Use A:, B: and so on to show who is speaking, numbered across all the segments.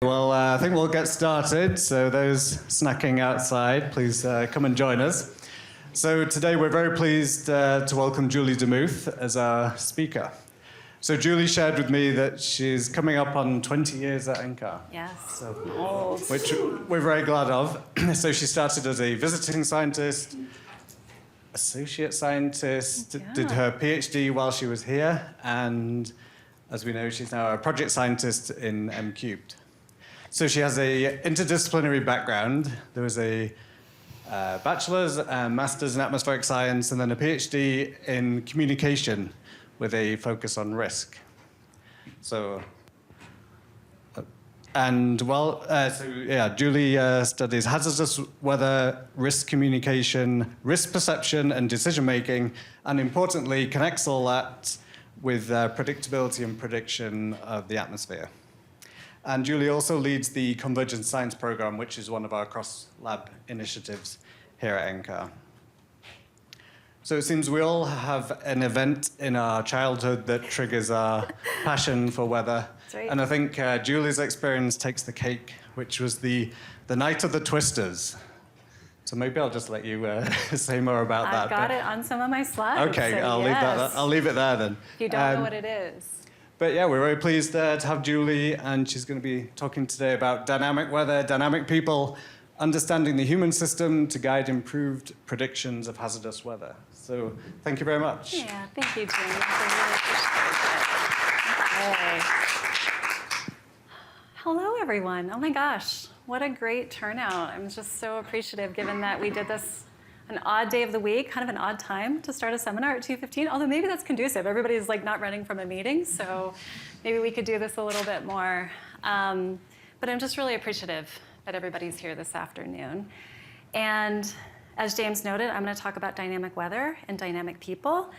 A: Well, I think we'll get started. So those snacking outside, please come and join us. So today we're very pleased to welcome Julie Demuth as our speaker. So Julie shared with me that she's coming up on 20 years at NCAR.
B: Yes,
A: so,
B: old.
A: Which we're very glad of. So she started as a visiting scientist, associate scientist, did her PhD while she was here, and as we know, she's now a project scientist in M3. So she has a interdisciplinary background. There was a bachelor's and master's in atmospheric science, and then a PhD in communication with a focus on risk. So, Julie studies hazardous weather, risk communication, risk perception, and decision making, and importantly, connects all that with predictability and prediction of the atmosphere. And Julie also leads the Convergent Science Program, which is one of our cross-lab initiatives here at NCAR. So it seems we all have an event in our childhood that triggers our passion for weather.
B: That's right.
A: And I think Julie's experience takes the cake, which was the night of the Twisters. So maybe I'll just let you say more about that.
B: I've got it on some of my slides.
A: Okay,
B: so
A: I'll leave it there then.
B: If you don't know what it is.
A: But yeah, we're very pleased to have Julie, and she's going to be talking today about dynamic weather, dynamic people, understanding the human system to guide improved predictions of hazardous weather. So thank you very much.
B: Yeah, thank you, James. I really appreciate it. Okay. Hello, everyone. Oh my gosh, what a great turnout. I'm just so appreciative given that we did this an odd day of the week, kind of an odd time to start a seminar at 2:15, although maybe that's conducive. Everybody's like not running from a meeting, so maybe we could do this a little bit more. But I'm just really appreciative that everybody's here this afternoon. And as James noted, I'm going to talk about dynamic weather and dynamic people.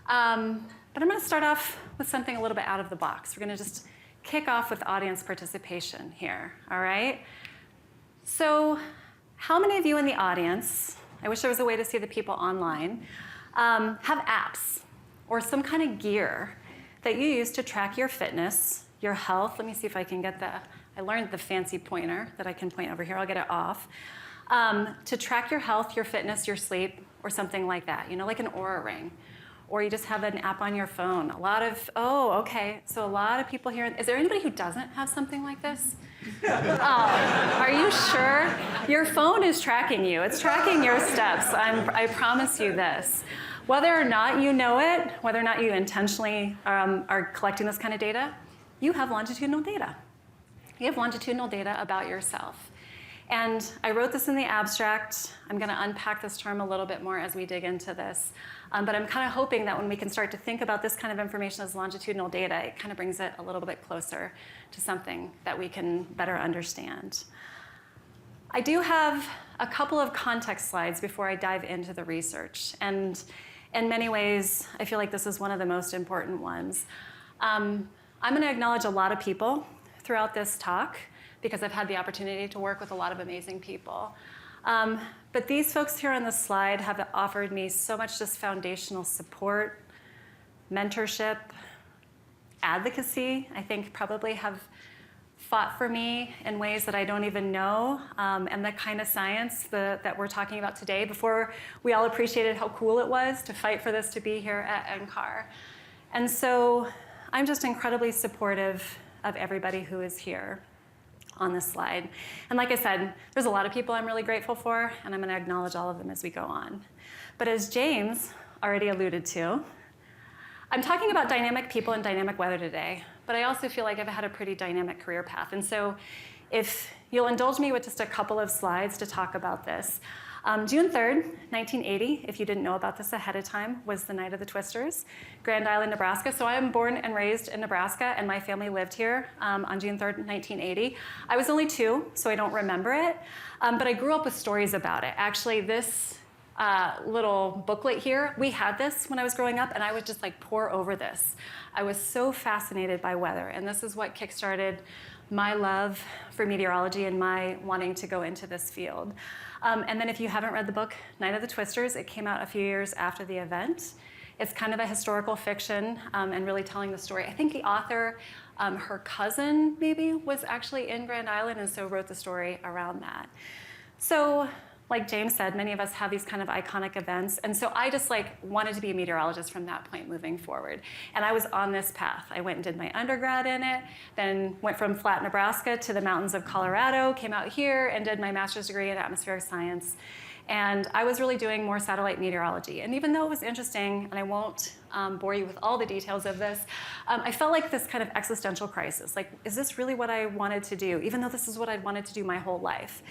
B: But I'm going to start off with something a little bit out of the box. We're going to just kick off with audience participation here, all right? So how many of you in the audience, I wish there was a way to see the people online, have apps or some kind of gear that you use to track your fitness, your health? Let me see if I can get I learned the fancy pointer that I can point over here. I'll get it off. To track your health, your fitness, your sleep, or something like that, like an Oura ring. Or you just have an app on your phone. So a lot of people here. Is there anybody who doesn't have something like this? Are you sure? Your phone is tracking you. It's tracking your steps. I promise you this. Whether or not you know it, whether or not you intentionally are collecting this kind of data, you have longitudinal data. You have longitudinal data about yourself. And I wrote this in the abstract. I'm going to unpack this term a little bit more as we dig into this. But I'm kind of hoping that when we can start to think about this kind of information as longitudinal data, it kind of brings it a little bit closer to something that we can better understand. I do have a couple of context slides before I dive into the research. And in many ways, I feel like this is one of the most important ones. I'm going to acknowledge a lot of people throughout this talk, because I've had the opportunity to work with a lot of amazing people. But these folks here on the slide have offered me so much just foundational support, mentorship, advocacy. I think probably have fought for me in ways that I don't even know, and the kind of science that we're talking about today, before we all appreciated how cool it was to fight for this to be here at NCAR. And so I'm just incredibly supportive of everybody who is here on this slide. And like I said, there's a lot of people I'm really grateful for, and I'm going to acknowledge all of them as we go on. But as James already alluded to, I'm talking about dynamic people and dynamic weather today, but I also feel like I've had a pretty dynamic career path. And so if you'll indulge me with just a couple of slides to talk about this. June 3rd, 1980, if you didn't know about this ahead of time, was the night of the Twisters, Grand Island, Nebraska. So I am born and raised in Nebraska, and my family lived here on June 3rd, 1980. I was only 2, so I don't remember it, but I grew up with stories about it. Actually, this little booklet here, we had this when I was growing up, and I would just like pore over this. I was so fascinated by weather, and this is what kickstarted my love for meteorology and my wanting to go into this field. And then if you haven't read the book, Night of the Twisters, it came out a few years after the event. It's kind of a historical fiction and really telling the story. I think the author, her cousin maybe, was actually in Grand Island and so wrote the story around that. So like James said, many of us have these kind of iconic events. And so I just wanted to be a meteorologist from that point moving forward. And I was on this path. I went and did my undergrad in it, then went from flat Nebraska to the mountains of Colorado, came out here and did my master's degree in atmospheric science. And I was really doing more satellite meteorology. And even though it was interesting, and I won't bore you with all the details of this, I felt like this kind of existential crisis. Like, is this really what I wanted to do, even though this is what I'd wanted to do my whole life?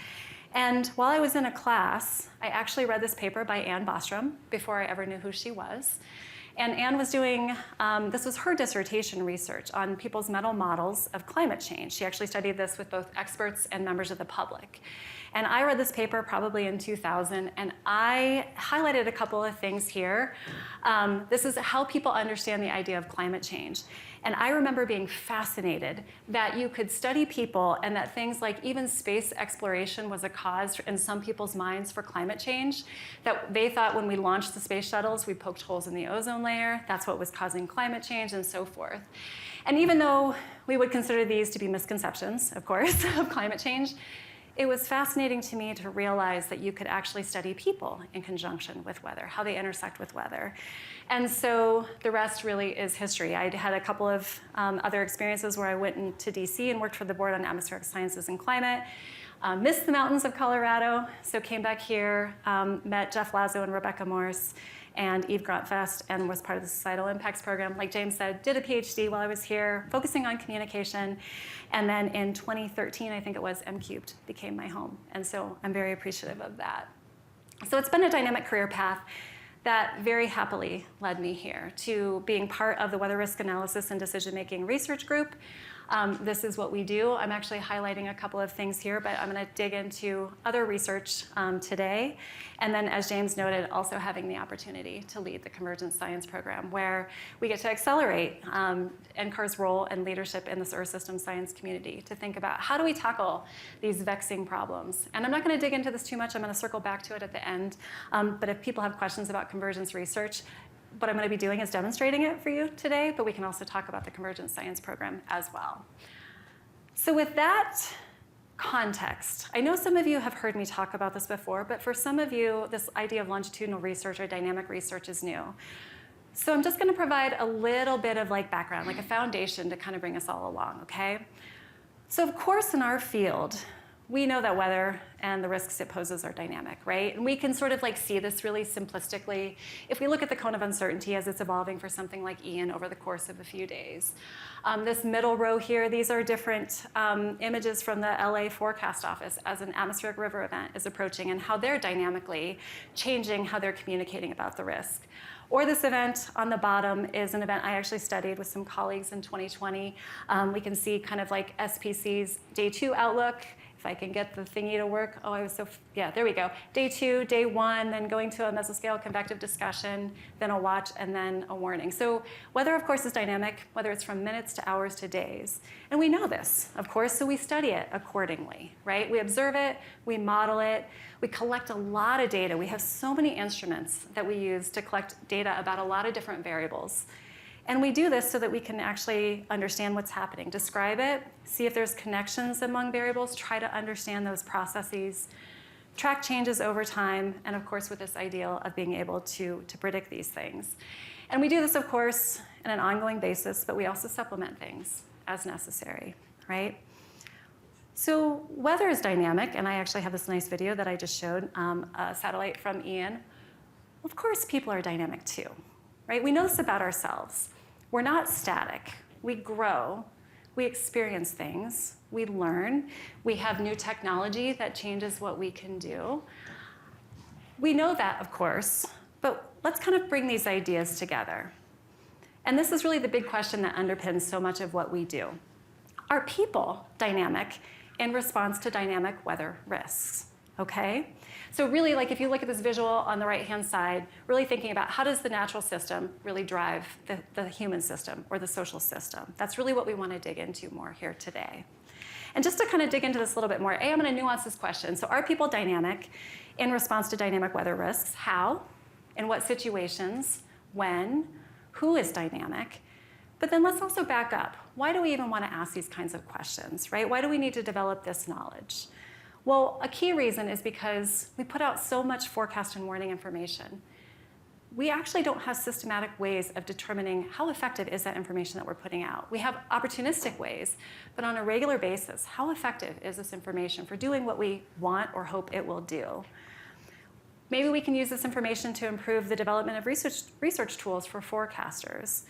B: And while I was in a class, I actually read this paper by Anne Bostrom before I ever knew who she was. And Anne was doing, this was her dissertation research on people's mental models of climate change. She actually studied this with both experts and members of the public. And I read this paper probably in 2000, and I highlighted a couple of things here. This is how people understand the idea of climate change. And I remember being fascinated that you could study people and that things like even space exploration was a cause in some people's minds for climate change. That they thought when we launched the space shuttles, we poked holes in the ozone layer. That's what was causing climate change and so forth. And even though we would consider these to be misconceptions, of course, of climate change, it was fascinating to me to realize that you could actually study people in conjunction with weather, how they intersect with weather. And so the rest really is history. I had a couple of other experiences where I went into DC and worked for the Board on Atmospheric Sciences and Climate, missed the mountains of Colorado, so came back here, met Jeff Lazo and Rebecca Morse, and Eve Grontfest, and was part of the Societal Impacts Program. Like James said, did a PhD while I was here, focusing on communication. And then in 2013, I think it was, M-Cubed became my home. And so I'm very appreciative of that. So it's been a dynamic career path that very happily led me here to being part of the Weather Risk Analysis and Decision-Making Research Group. This is what we do. I'm actually highlighting a couple of things here, but I'm going to dig into other research today. And then, as James noted, also having the opportunity to lead the Convergence Science Program, where we get to accelerate NCAR's role and leadership in the Earth system science community to think about how do we tackle these vexing problems. And I'm not going to dig into this too much. I'm going to circle back to it at the end. But if people have questions about convergence research, what I'm going to be doing is demonstrating it for you today, but we can also talk about the Convergence Science Program as well. So with that context, I know some of you have heard me talk about this before, but for some of you, this idea of longitudinal research or dynamic research is new. So I'm just going to provide a little bit of background, like a foundation to kind of bring us all along, okay? So of course, in our field, we know that weather and the risks it poses are dynamic, right? And we can sort of see this really simplistically if we look at the cone of uncertainty as it's evolving for something like Ian over the course of a few days. This middle row here, these are different images from the LA forecast office as an atmospheric river event is approaching and how they're dynamically changing how they're communicating about the risk. Or this event on the bottom is an event I actually studied with some colleagues in 2020. We can see kind of SPC's day 2 outlook. If I can get the thingy to work. Oh, I was so, yeah, there we go. Day 2, day 1, then going to a mesoscale convective discussion, then a watch, and then a warning. So weather, of course, is dynamic, whether it's from minutes to hours to days. And we know this, of course, so we study it accordingly, right? We observe it, we model it, we collect a lot of data. We have so many instruments that we use to collect data about a lot of different variables. And we do this so that we can actually understand what's happening, describe it, see if there's connections among variables, try to understand those processes, track changes over time, and of course with this ideal of being able to predict these things. And we do this, of course, on an ongoing basis, but we also supplement things as necessary, right? So weather is dynamic, and I actually have this nice video that I just showed, a satellite from Ian. Of course people are dynamic too, right? We know this about ourselves. We're not static. We grow, we experience things, we learn, we have new technology that changes what we can do. We know that, of course, but let's kind of bring these ideas together. And this is really the big question that underpins so much of what we do. Are people dynamic in response to dynamic weather risks? Okay? So really, if you look at this visual on the right-hand side, really thinking about how does the natural system really drive the human system or the social system? That's really what we want to dig into more here today. And just to kind of dig into this a little bit more, I'm going to nuance this question. So are people dynamic in response to dynamic weather risks? How? In what situations? when, who is dynamic, but then let's also back up. Why do we even want to ask these kinds of questions, right? Why do we need to develop this knowledge? Well, a key reason is because we put out so much forecast and warning information. We actually don't have systematic ways of determining how effective is that information that we're putting out. We have opportunistic ways, but on a regular basis, how effective is this information for doing what we want or hope it will do? Maybe we can use this information to improve the development of research tools for forecasters.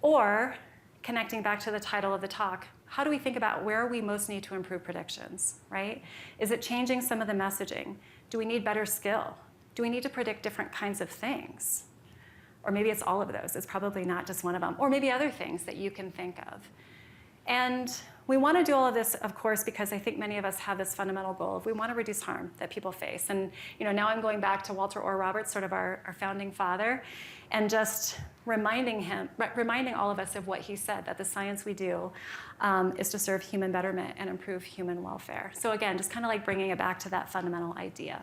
B: Or, connecting back to the title of the talk, how do we think about where we most need to improve predictions, right? Is it changing some of the messaging? Do we need better skill? Do we need to predict different kinds of things? Or maybe it's all of those. It's probably not just one of them. Or maybe other things that you can think of. And we want to do all of this, of course, because I think many of us have this fundamental goal of we want to reduce harm that people face. And now I'm going back to Walter Orr Roberts, sort of our founding father, and just reminding all of us of what he said, that the science we do is to serve human betterment and improve human welfare. So again, just kind of like bringing it back to that fundamental idea.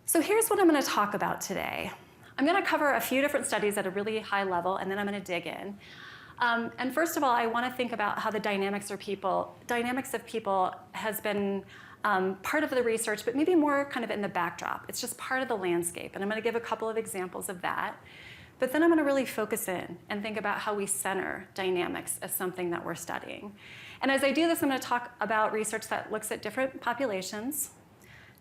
B: So here's what I'm going to talk about today. I'm going to cover a few different studies at a really high level, and then I'm going to dig in. And first of all, I want to think about how the dynamics of people has been part of the research, but maybe more kind of in the backdrop. It's just part of the landscape. And I'm going to give a couple of examples of that. But then I'm going to really focus in and think about how we center dynamics as something that we're studying. And as I do this, I'm going to talk about research that looks at different populations,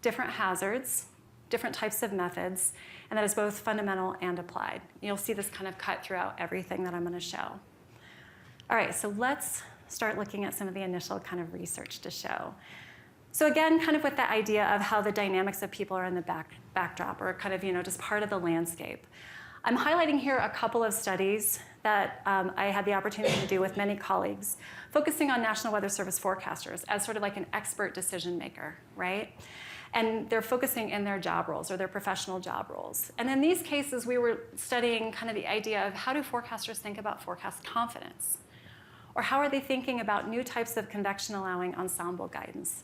B: different hazards, different types of methods, and that is both fundamental and applied. You'll see this kind of cut throughout everything that I'm going to show. All right, so let's start looking at some of the initial kind of research to show. So again, kind of with the idea of how the dynamics of people are in the backdrop, or kind of just part of the landscape. I'm highlighting here a couple of studies that I had the opportunity to do with many colleagues, focusing on National Weather Service forecasters as sort of like an expert decision maker, right? And they're focusing in their job roles or their professional job roles. And in these cases, we were studying kind of the idea of how do forecasters think about forecast confidence? Or how are they thinking about new types of convection allowing ensemble guidance?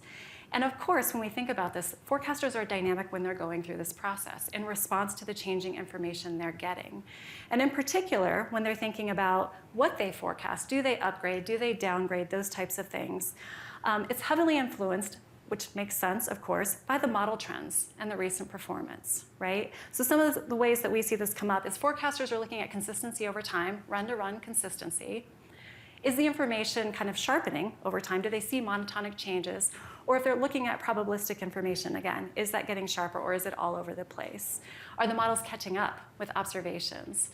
B: And of course, when we think about this, forecasters are dynamic when they're going through this process in response to the changing information they're getting. And in particular, when they're thinking about what they forecast, do they upgrade, do they downgrade, those types of things. It's heavily influenced, which makes sense, of course, by the model trends and the recent performance, right? So some of the ways that we see this come up is forecasters are looking at consistency over time, run-to-run consistency. Is the information kind of sharpening over time? Do they see monotonic changes? Or if they're looking at probabilistic information, again, is that getting sharper or is it all over the place? Are the models catching up with observations?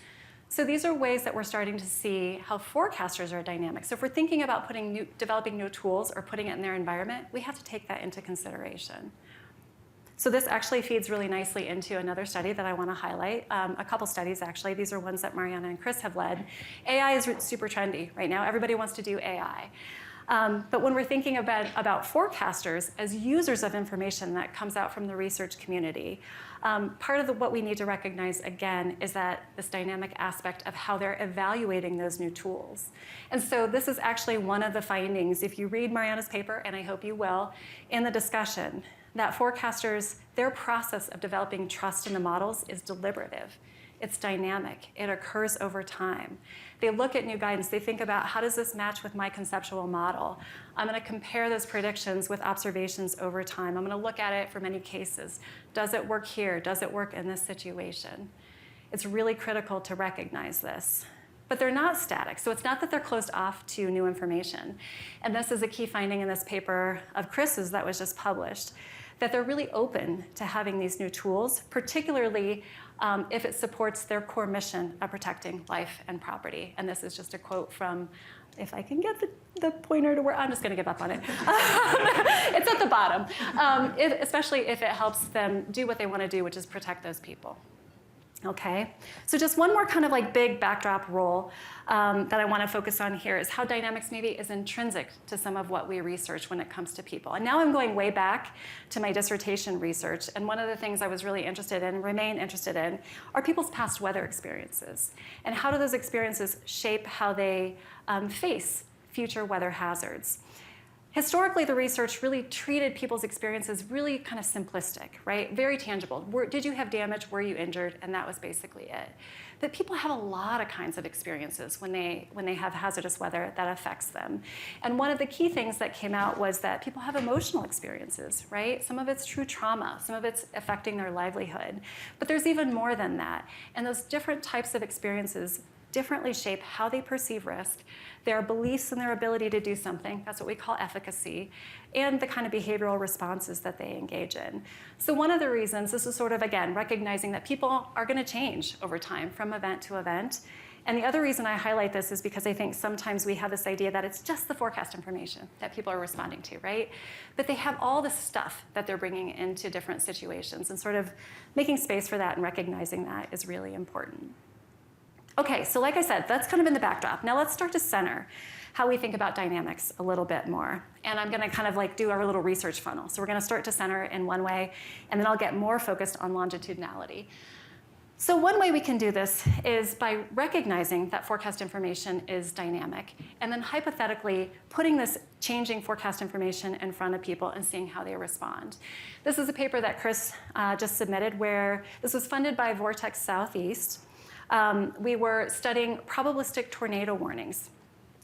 B: So these are ways that we're starting to see how forecasters are dynamic. So if we're thinking about developing new tools or putting it in their environment, we have to take that into consideration. So this actually feeds really nicely into another study that I want to highlight. A couple studies, actually. These are ones that Mariana and Chris have led. AI is super trendy right now. Everybody wants to do AI. But when we're thinking about forecasters as users of information that comes out from the research community, part of what we need to recognize, again, is that this dynamic aspect of how they're evaluating those new tools. And so this is actually one of the findings, if you read Mariana's paper, and I hope you will, in the discussion, that forecasters, their process of developing trust in the models is deliberative. It's dynamic. It occurs over time. They look at new guidance. They think about, how does this match with my conceptual model? I'm going to compare those predictions with observations over time. I'm going to look at it for many cases. Does it work here? Does it work in this situation? It's really critical to recognize this. But they're not static. So it's not that they're closed off to new information. And this is a key finding in this paper of Chris's that was just published, that they're really open to having these new tools, particularly if it supports their core mission of protecting life and property. And this is just a quote from, if I can get the pointer to where, I'm just going to give up on it. It's at the bottom, especially if it helps them do what they want to do, which is protect those people. Okay, so just one more kind of like big backdrop role that I want to focus on here is how dynamics maybe is intrinsic to some of what we research when it comes to people. And now I'm going way back to my dissertation research, and one of the things I was really interested in, remain interested in, are people's past weather experiences. And how do those experiences shape how they face future weather hazards? historically, the research really treated people's experiences really kind of simplistic, right? Very tangible. Did you have damage? Were you injured? And that was basically it. But people have a lot of kinds of experiences when they have hazardous weather that affects them. And one of the key things that came out was that people have emotional experiences, right? Some of it's true trauma, some of it's affecting their livelihood. But there's even more than that. And those different types of experiences differently shape how they perceive risk, their beliefs and their ability to do something, that's what we call efficacy, and the kind of behavioral responses that they engage in. So one of the reasons, this is sort of, again, recognizing that people are going to change over time from event to event. And the other reason I highlight this is because I think sometimes we have this idea that it's just the forecast information that people are responding to, right? But they have all this stuff that they're bringing into different situations, and sort of making space for that and recognizing that is really important. Okay, so like I said, that's kind of in the backdrop. Now let's start to center how we think about dynamics a little bit more. And I'm gonna kind of like do our little research funnel. So we're gonna start to center in one way, and then I'll get more focused on longitudinality. So one way we can do this is by recognizing that forecast information is dynamic, and then hypothetically putting this changing forecast information in front of people and seeing how they respond. This is a paper that Chris just submitted, where this was funded by Vortex Southeast. We were studying probabilistic tornado warnings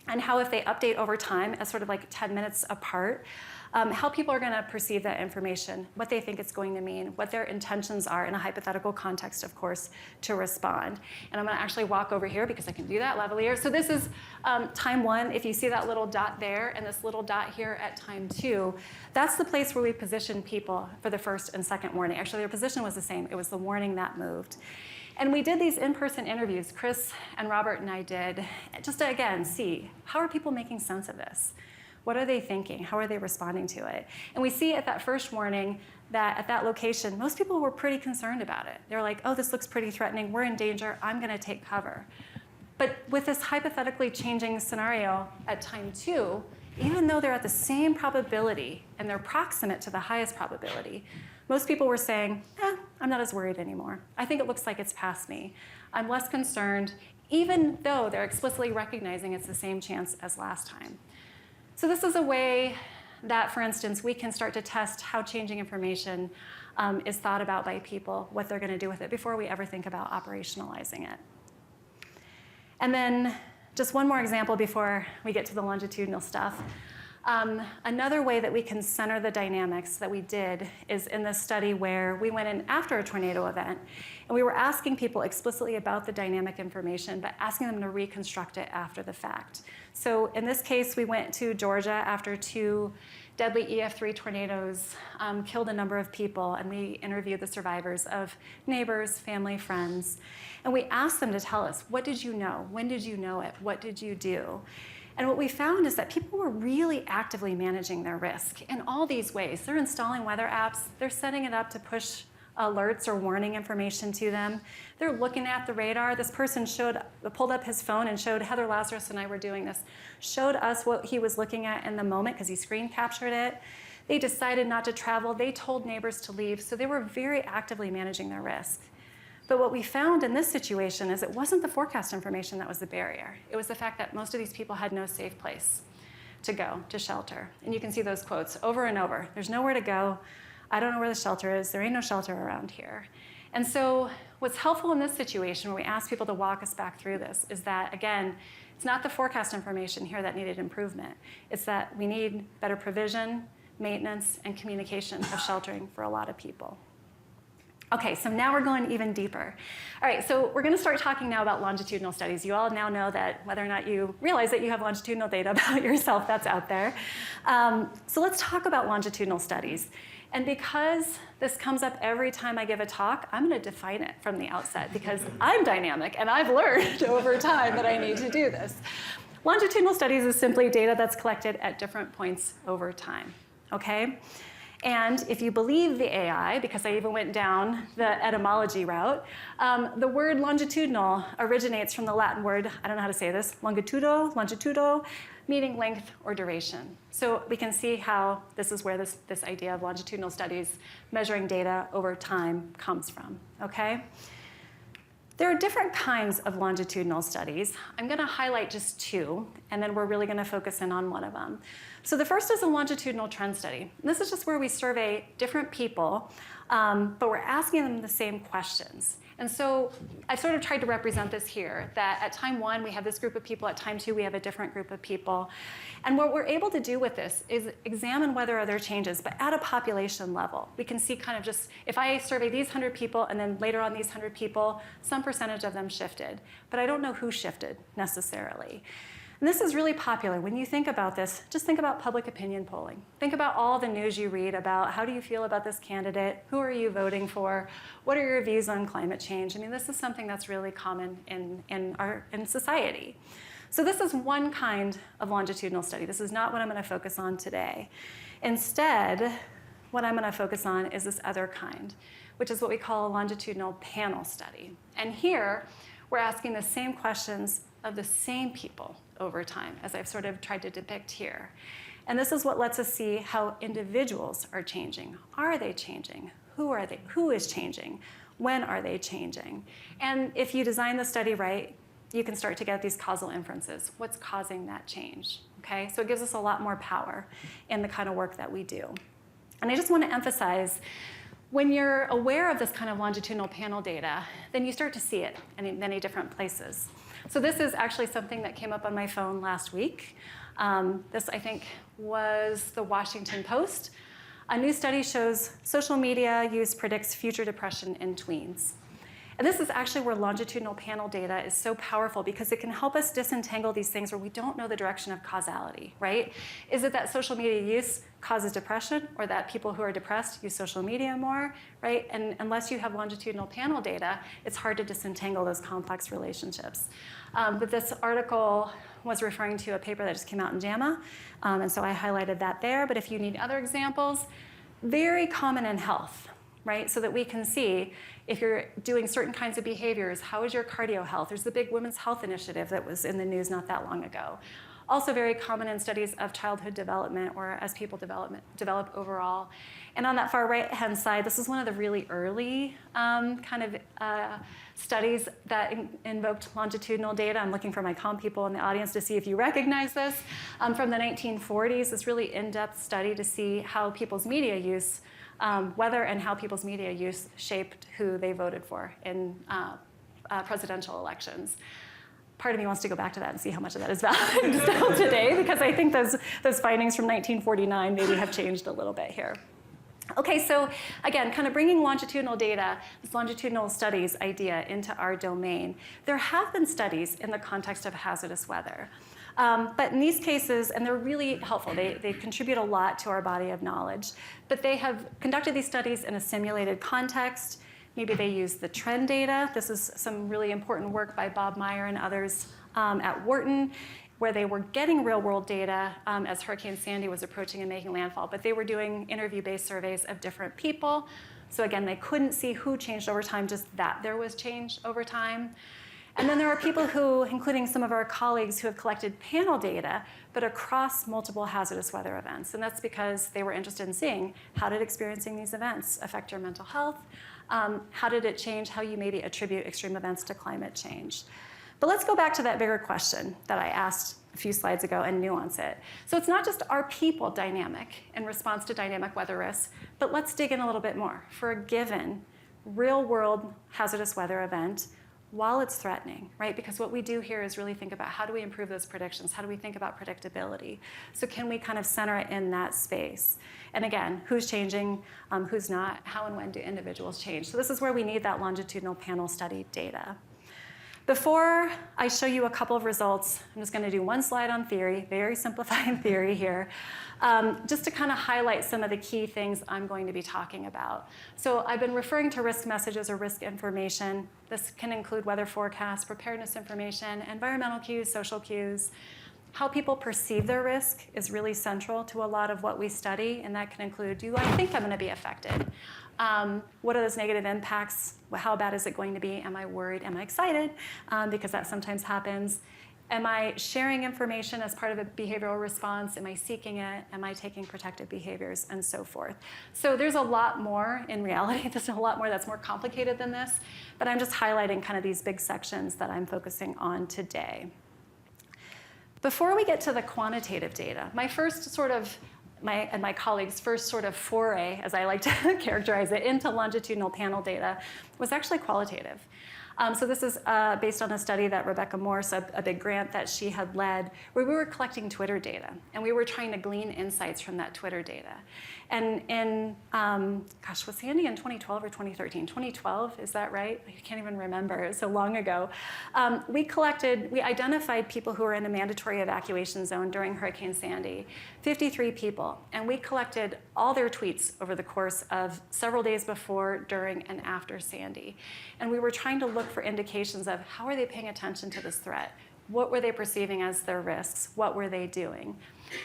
B: and how, if they update over time as sort of like 10 minutes apart, how people are going to perceive that information, what they think it's going to mean, what their intentions are in a hypothetical context, of course, to respond. And I'm going to actually walk over here because I can do that lavalier. So this is time 1. If you see that little dot there and this little dot here at time 2, that's the place where we position people for the first and second warning. Actually, their position was the same. It was the warning that moved. And we did these in-person interviews, Chris and Robert and I did, just to, again, see, how are people making sense of this? What are they thinking? How are they responding to it? And we see at that first warning that at that location, most people were pretty concerned about it. They're like, oh, this looks pretty threatening. We're in danger. I'm going to take cover. But with this hypothetically changing scenario at time 2, even though they're at the same probability and they're proximate to the highest probability, most people were saying, I'm not as worried anymore. I think it looks like it's past me. I'm less concerned, even though they're explicitly recognizing it's the same chance as last time. So this is a way that, for instance, we can start to test how changing information is thought about by people, what they're going to do with it, before we ever think about operationalizing it. And then just one more example before we get to the longitudinal stuff. Another way that we can center the dynamics that we did is in this study where we went in after a tornado event, and we were asking people explicitly about the dynamic information, but asking them to reconstruct it after the fact. So in this case, we went to Georgia after 2 deadly EF3 tornadoes killed a number of people, and we interviewed the survivors of neighbors, family, friends. And we asked them to tell us, what did you know? When did you know it? What did you do? And what we found is that people were really actively managing their risk in all these ways. They're installing weather apps. They're setting it up to push alerts or warning information to them. They're looking at the radar. This person pulled up his phone and showed, Heather Lazarus and I were doing this, showed us what he was looking at in the moment because he screen captured it. They decided not to travel. They told neighbors to leave. So they were very actively managing their risk. But what we found in this situation is it wasn't the forecast information that was the barrier. It was the fact that most of these people had no safe place to go, to shelter. And you can see those quotes over and over. There's nowhere to go. I don't know where the shelter is. There ain't no shelter around here. And so what's helpful in this situation when we ask people to walk us back through this is that, again, it's not the forecast information here that needed improvement. It's that we need better provision, maintenance, and communication of sheltering for a lot of people. Okay, so now we're going even deeper. All right, so we're going to start talking now about longitudinal studies. You all now know that whether or not you realize that you have longitudinal data about yourself, that's out there. So let's talk about longitudinal studies. And because this comes up every time I give a talk, I'm going to define it from the outset because I'm dynamic and I've learned over time that I need to do this. Longitudinal studies is simply data that's collected at different points over time, okay? And if you believe the AI, because I even went down the etymology route, the word longitudinal originates from the Latin word, I don't know how to say this, longitudo, meaning length or duration. So we can see how this is where this idea of longitudinal studies measuring data over time comes from, okay? There are different kinds of longitudinal studies. I'm going to highlight just two, and then we're really going to focus in on one of them. So the first is a longitudinal trend study. And this is just where we survey different people, but we're asking them the same questions. And so I've sort of tried to represent this here, that at time one, we have this group of people. At time two, we have a different group of people. And what we're able to do with this is examine whether there are changes, but at a population level. We can see kind of just, if I survey these 100 people, and then later on these 100 people, some percentage of them shifted. But I don't know who shifted necessarily. And this is really popular. When you think about this, just think about public opinion polling. Think about all the news you read about how do you feel about this candidate, who are you voting for, what are your views on climate change. I mean, this is something that's really common in society. So this is one kind of longitudinal study. This is not what I'm going to focus on today. Instead, what I'm going to focus on is this other kind, which is what we call a longitudinal panel study. And here, we're asking the same questions of the same people over time, as I've sort of tried to depict here. And this is what lets us see how individuals are changing. Are they changing? Who are they? Who is changing? When are they changing? And if you design the study right, you can start to get these causal inferences. What's causing that change? Okay, so it gives us a lot more power in the kind of work that we do. And I just want to emphasize, when you're aware of this kind of longitudinal panel data, then you start to see it in many different places. So this is actually something that came up on my phone last week. This, I think, was the Washington Post. A new study shows social media use predicts future depression in tweens. And this is actually where longitudinal panel data is so powerful, because it can help us disentangle these things where we don't know the direction of causality, right? Is it that social media use causes depression, or that people who are depressed use social media more, right? And unless you have longitudinal panel data, it's hard to disentangle those complex relationships. But this article was referring to a paper that just came out in JAMA, and so I highlighted that there. But if you need other examples, very common in health, right? So that we can see if you're doing certain kinds of behaviors, how is your cardio health? There's the big women's health initiative that was in the news not that long ago. Also very common in studies of childhood development, or as people develop overall. And on that far right-hand side, this is one of the really early studies that invoked longitudinal data. I'm looking for my comm people in the audience to see if you recognize this. From the 1940s, this really in-depth study to see how people's media use, whether and how people's media use shaped who they voted for in presidential elections. Part of me wants to go back to that and see how much of that is valid still today, because I think those findings from 1949 maybe have changed a little bit here. Okay, so again, kind of bringing longitudinal data, this longitudinal studies idea into our domain. There have been studies in the context of hazardous weather. But in these cases, and they're really helpful, they contribute a lot to our body of knowledge, but they have conducted these studies in a simulated context. Maybe they use the trend data. This is some really important work by Bob Meyer and others at Wharton, where they were getting real-world data as Hurricane Sandy was approaching and making landfall, but they were doing interview-based surveys of different people. So again, they couldn't see who changed over time, just that there was change over time. And then there are people who, including some of our colleagues, who have collected panel data, but across multiple hazardous weather events. And that's because they were interested in seeing, how did experiencing these events affect your mental health? How did it change how you maybe attribute extreme events to climate change? But let's go back to that bigger question that I asked a few slides ago and nuance it. So it's not just are people dynamic in response to dynamic weather risks, but let's dig in a little bit more. For a given real-world hazardous weather event, while it's threatening, right? Because what we do here is really think about how do we improve those predictions? How do we think about predictability? So can we kind of center it in that space? And again, who's changing, who's not, how and when do individuals change? So this is where we need that longitudinal panel study data. Before I show you a couple of results, I'm just going to do one slide on theory, very simplified theory here, just to kind of highlight some of the key things I'm going to be talking about. So I've been referring to risk messages or risk information. This can include weather forecasts, preparedness information, environmental cues, social cues. How people perceive their risk is really central to a lot of what we study, and that can include, do I think I'm going to be affected? What are those negative impacts? How bad is it going to be? Am I worried? Am I excited? Because that sometimes happens. Am I sharing information as part of a behavioral response? Am I seeking it? Am I taking protective behaviors? And so forth. So there's a lot more in reality. There's a lot more that's more complicated than this. But I'm just highlighting kind of these big sections that I'm focusing on today. Before we get to the quantitative data, my colleagues' first sort of foray, as I like to characterize it, into longitudinal panel data was actually qualitative. So this is based on a study that Rebecca Morse, a big grant that she had led, where we were collecting Twitter data, and we were trying to glean insights from that Twitter data. And in, was Sandy in 2012 or 2013? 2012, is that right? I can't even remember, it's so long ago. We identified people who were in a mandatory evacuation zone during Hurricane Sandy, 53 people, and we collected all their tweets over the course of several days before, during, and after Sandy. And we were trying to look for indications of how are they paying attention to this threat? What were they perceiving as their risks? What were they doing?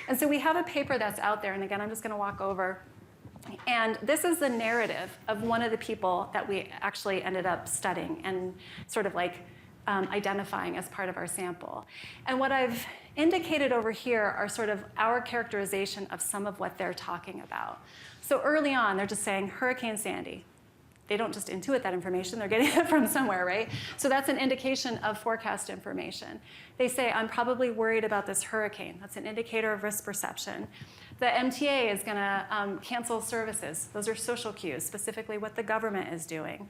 B: And so we have a paper that's out there, and again, I'm just going to walk over. And this is the narrative of one of the people that we actually ended up studying and sort of like identifying as part of our sample. And what I've indicated over here are sort of our characterization of some of what they're talking about. So early on, they're just saying Hurricane Sandy. They don't just intuit that information, they're getting it from somewhere, right? So that's an indication of forecast information. They say, I'm probably worried about this hurricane. That's an indicator of risk perception. The MTA is gonna cancel services. Those are social cues, specifically what the government is doing.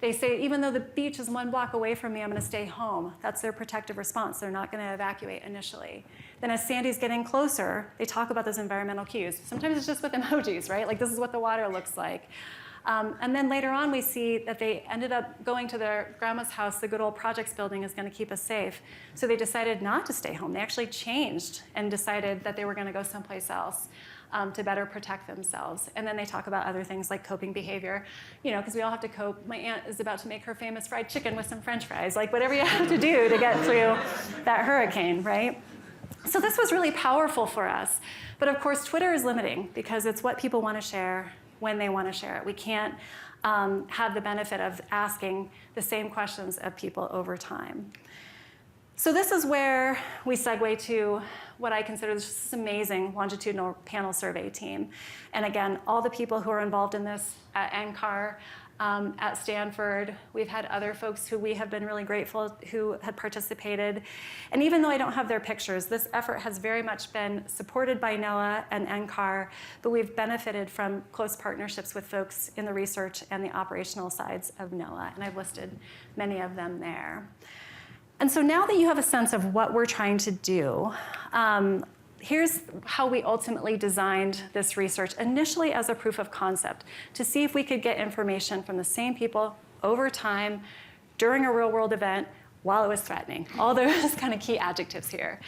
B: They say, even though the beach is 1 block away from me, I'm gonna stay home. That's their protective response. They're not gonna evacuate initially. Then as Sandy's getting closer, they talk about those environmental cues. Sometimes it's just with emojis, right? Like this is what the water looks like. And then later on, we see that they ended up going to their grandma's house. The good old projects building is going to keep us safe. So they decided not to stay home. They actually changed and decided that they were going to go someplace else to better protect themselves. And then they talk about other things like coping behavior, you know, because we all have to cope. My aunt is about to make her famous fried chicken with some French fries, like whatever you have to do to get through that hurricane, right? So this was really powerful for us. But of course, Twitter is limiting because it's what people want to share when they want to share it. We can't have the benefit of asking the same questions of people over time. So this is where we segue to what I consider this amazing longitudinal panel survey team. And again, all the people who are involved in this at NCAR, at Stanford. We've had other folks who we have been really grateful who had participated. And even though I don't have their pictures, this effort has very much been supported by NOAA and NCAR, but we've benefited from close partnerships with folks in the research and the operational sides of NOAA, and I've listed many of them there. And so now that you have a sense of what we're trying to do, here's how we ultimately designed this research, initially as a proof of concept, to see if we could get information from the same people over time during a real-world event while it was threatening. All those kind of key adjectives here.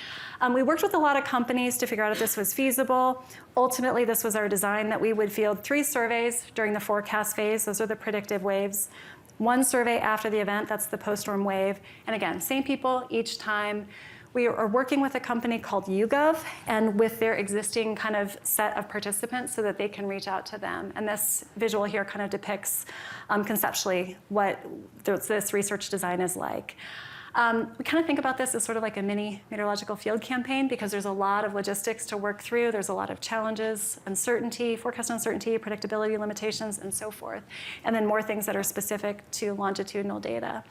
B: We worked with a lot of companies to figure out if this was feasible. Ultimately, this was our design, that we would field 3 surveys during the forecast phase. Those are the predictive waves. 1 survey after the event, that's the post-storm wave. And again, same people each time. We are working with a company called YouGov and with their existing kind of set of participants so that they can reach out to them. And this visual here kind of depicts conceptually what this research design is like. We kind of think about this as sort of like a mini meteorological field campaign because there's a lot of logistics to work through. There's a lot of challenges, uncertainty, forecast uncertainty, predictability limitations, and so forth. And then more things that are specific to longitudinal data.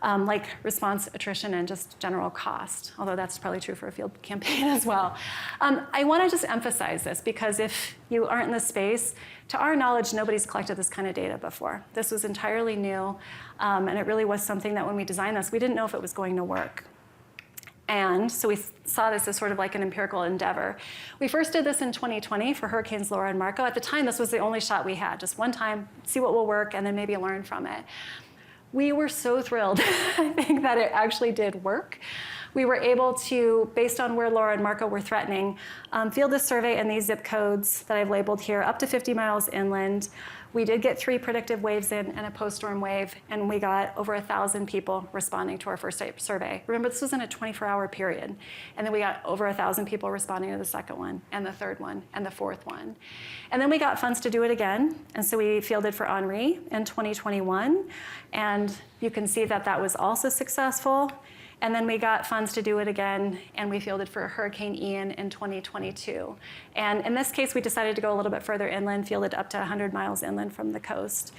B: Like response attrition and just general cost, although that's probably true for a field campaign as well. I want to just emphasize this because if you aren't in this space, to our knowledge, nobody's collected this kind of data before. This was entirely new, and it really was something that when we designed this, we didn't know if it was going to work. And so we saw this as sort of like an empirical endeavor. We first did this in 2020 for Hurricanes Laura and Marco. At the time, this was the only shot we had, just one time, see what will work, and then maybe learn from it. We were so thrilled, I think, that it actually did work. We were able to, based on where Laura and Marco were threatening, field this survey in these zip codes that I've labeled here, up to 50 miles inland. We did get 3 predictive waves in and a post-storm wave, and we got over 1,000 people responding to our first survey. Remember, this was in a 24-hour period. And then we got over 1,000 people responding to the second one, and the third one, and the fourth one. And then we got funds to do it again, and so we fielded for Henri in 2021. And you can see that that was also successful. And then we got funds to do it again, and we fielded for Hurricane Ian in 2022. And in this case, we decided to go a little bit further inland, fielded up to 100 miles inland from the coast.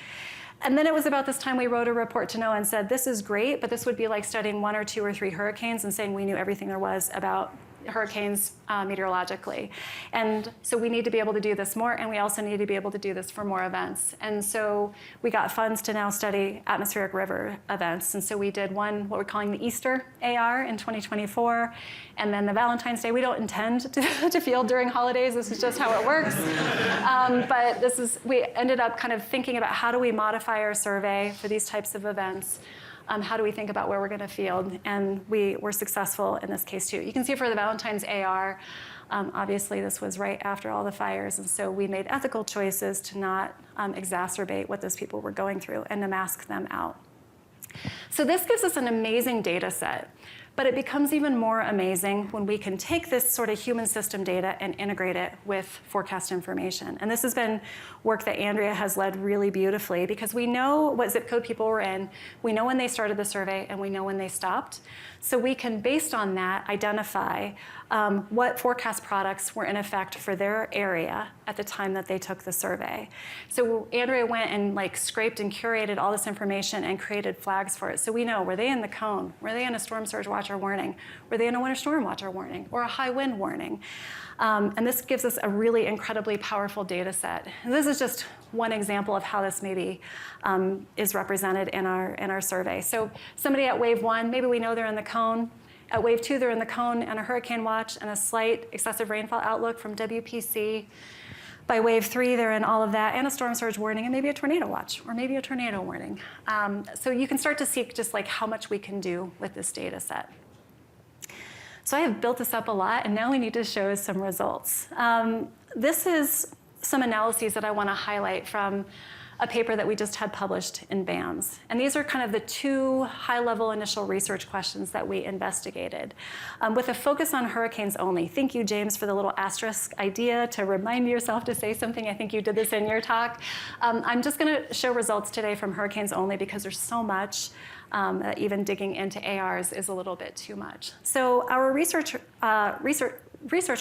B: And then it was about this time we wrote a report to NOAA and said, this is great, but this would be like studying 1 or 2 or 3 hurricanes and saying we knew everything there was about hurricanes meteorologically. And so we need to be able to do this more, and we also need to be able to do this for more events. And so we got funds to now study atmospheric river events. And so we did one, what we're calling the Easter AR in 2024, and then the Valentine's Day. We don't intend to field during holidays. This is just how it works. But we ended up kind of thinking about how do we modify our survey for these types of events. How do we think about where we're going to field? And we were successful in this case too. You can see for the Valentine's AR, obviously this was right after all the fires, and so we made ethical choices to not exacerbate what those people were going through and to mask them out. So this gives us an amazing data set. But it becomes even more amazing when we can take this sort of human system data and integrate it with forecast information. And this has been work that Andrea has led really beautifully, because we know what zip code people were in, we know when they started the survey, and we know when they stopped. So we can, based on that, identify what forecast products were in effect for their area at the time that they took the survey. So Andrea went and scraped and curated all this information and created flags for it. So we know, were they in the cone? Were they in a storm surge watch or warning? Were they in a winter storm watch or warning? Or a high wind warning? And this gives us a really incredibly powerful data set. And this is just one example of how this maybe is represented in our survey. So somebody at wave 1, maybe we know they're in the cone. At wave 2, they're in the cone and a hurricane watch and a slight excessive rainfall outlook from WPC. By wave 3, they're in all of that and a storm surge warning and maybe a tornado watch or maybe a tornado warning. So you can start to see just how much we can do with this data set. So I have built this up a lot, and now we need to show some results. This is some analyses that I want to highlight from a paper that we just had published in BAMS. And these are kind of the 2 high-level initial research questions that we investigated, with a focus on hurricanes only. Thank you, James, for the little asterisk idea to remind yourself to say something. I think you did this in your talk. I'm just going to show results today from hurricanes only because there's so much that even digging into ARs is a little bit too much. So our research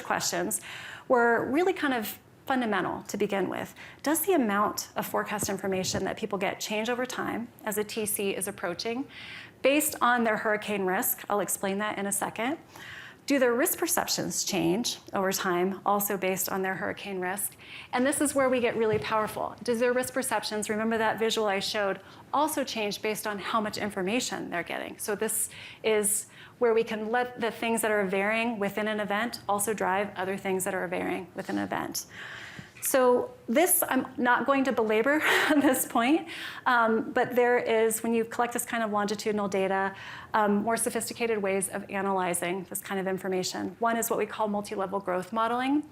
B: questions were really kind of fundamental to begin with. Does the amount of forecast information that people get change over time as a TC is approaching based on their hurricane risk? I'll explain that in a second. Do their risk perceptions change over time, also based on their hurricane risk? And this is where we get really powerful. Does their risk perceptions, remember that visual I showed, also change based on how much information they're getting? So this is where we can let the things that are varying within an event also drive other things that are varying within an event. So this, I'm not going to belabor this point, but there is, when you collect this kind of longitudinal data, more sophisticated ways of analyzing this kind of information. One is what we call multi-level growth modeling.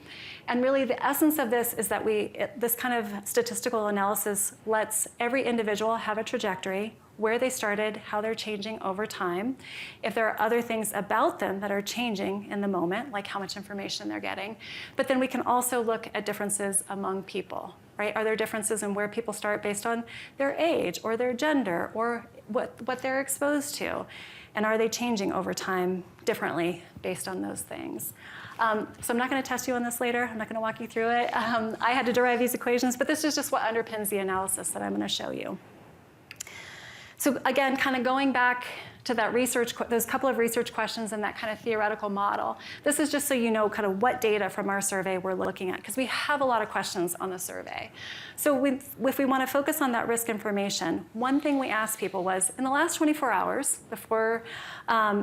B: And really the essence of this is that this kind of statistical analysis lets every individual have a trajectory, where they started, how they're changing over time. If there are other things about them that are changing in the moment, like how much information they're getting. But then we can also look at differences among people, right? Are there differences in where people start based on their age or their gender or what they're exposed to? And are they changing over time differently based on those things? So I'm not going to test you on this later. I'm not going to walk you through it. I had to derive these equations, but this is just what underpins the analysis that I'm going to show you. So again, kind of going back to that research, those couple of research questions and that kind of theoretical model. This is just so you know kind of what data from our survey we're looking at, because we have a lot of questions on the survey. So if we want to focus on that risk information, one thing we asked people was, in the last 24 hours before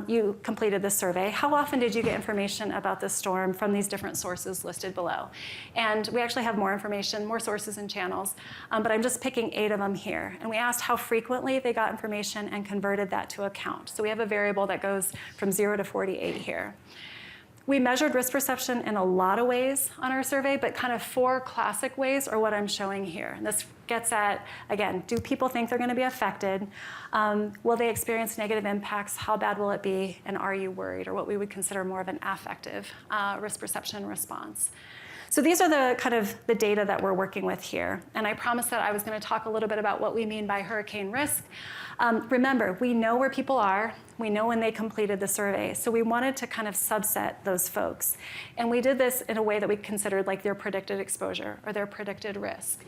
B: you completed this survey, how often did you get information about this storm from these different sources listed below? And we actually have more information, more sources and channels, but I'm just picking 8 of them here. And we asked how frequently they got information and converted that to a count. So we have a variable that goes from 0 to 48 here. We measured risk perception in a lot of ways on our survey, but kind of 4 classic ways are what I'm showing here. And this gets at, again, do people think they're going to be affected? Will they experience negative impacts? How bad will it be? And are you worried? Or what we would consider more of an affective risk perception response. So these are the kind of the data that we're working with here. And I promised that I was going to talk a little bit about what we mean by hurricane risk. Remember, we know where people are. We know when they completed the survey. So we wanted to kind of subset those folks. And we did this in a way that we considered like their predicted exposure or their predicted risk.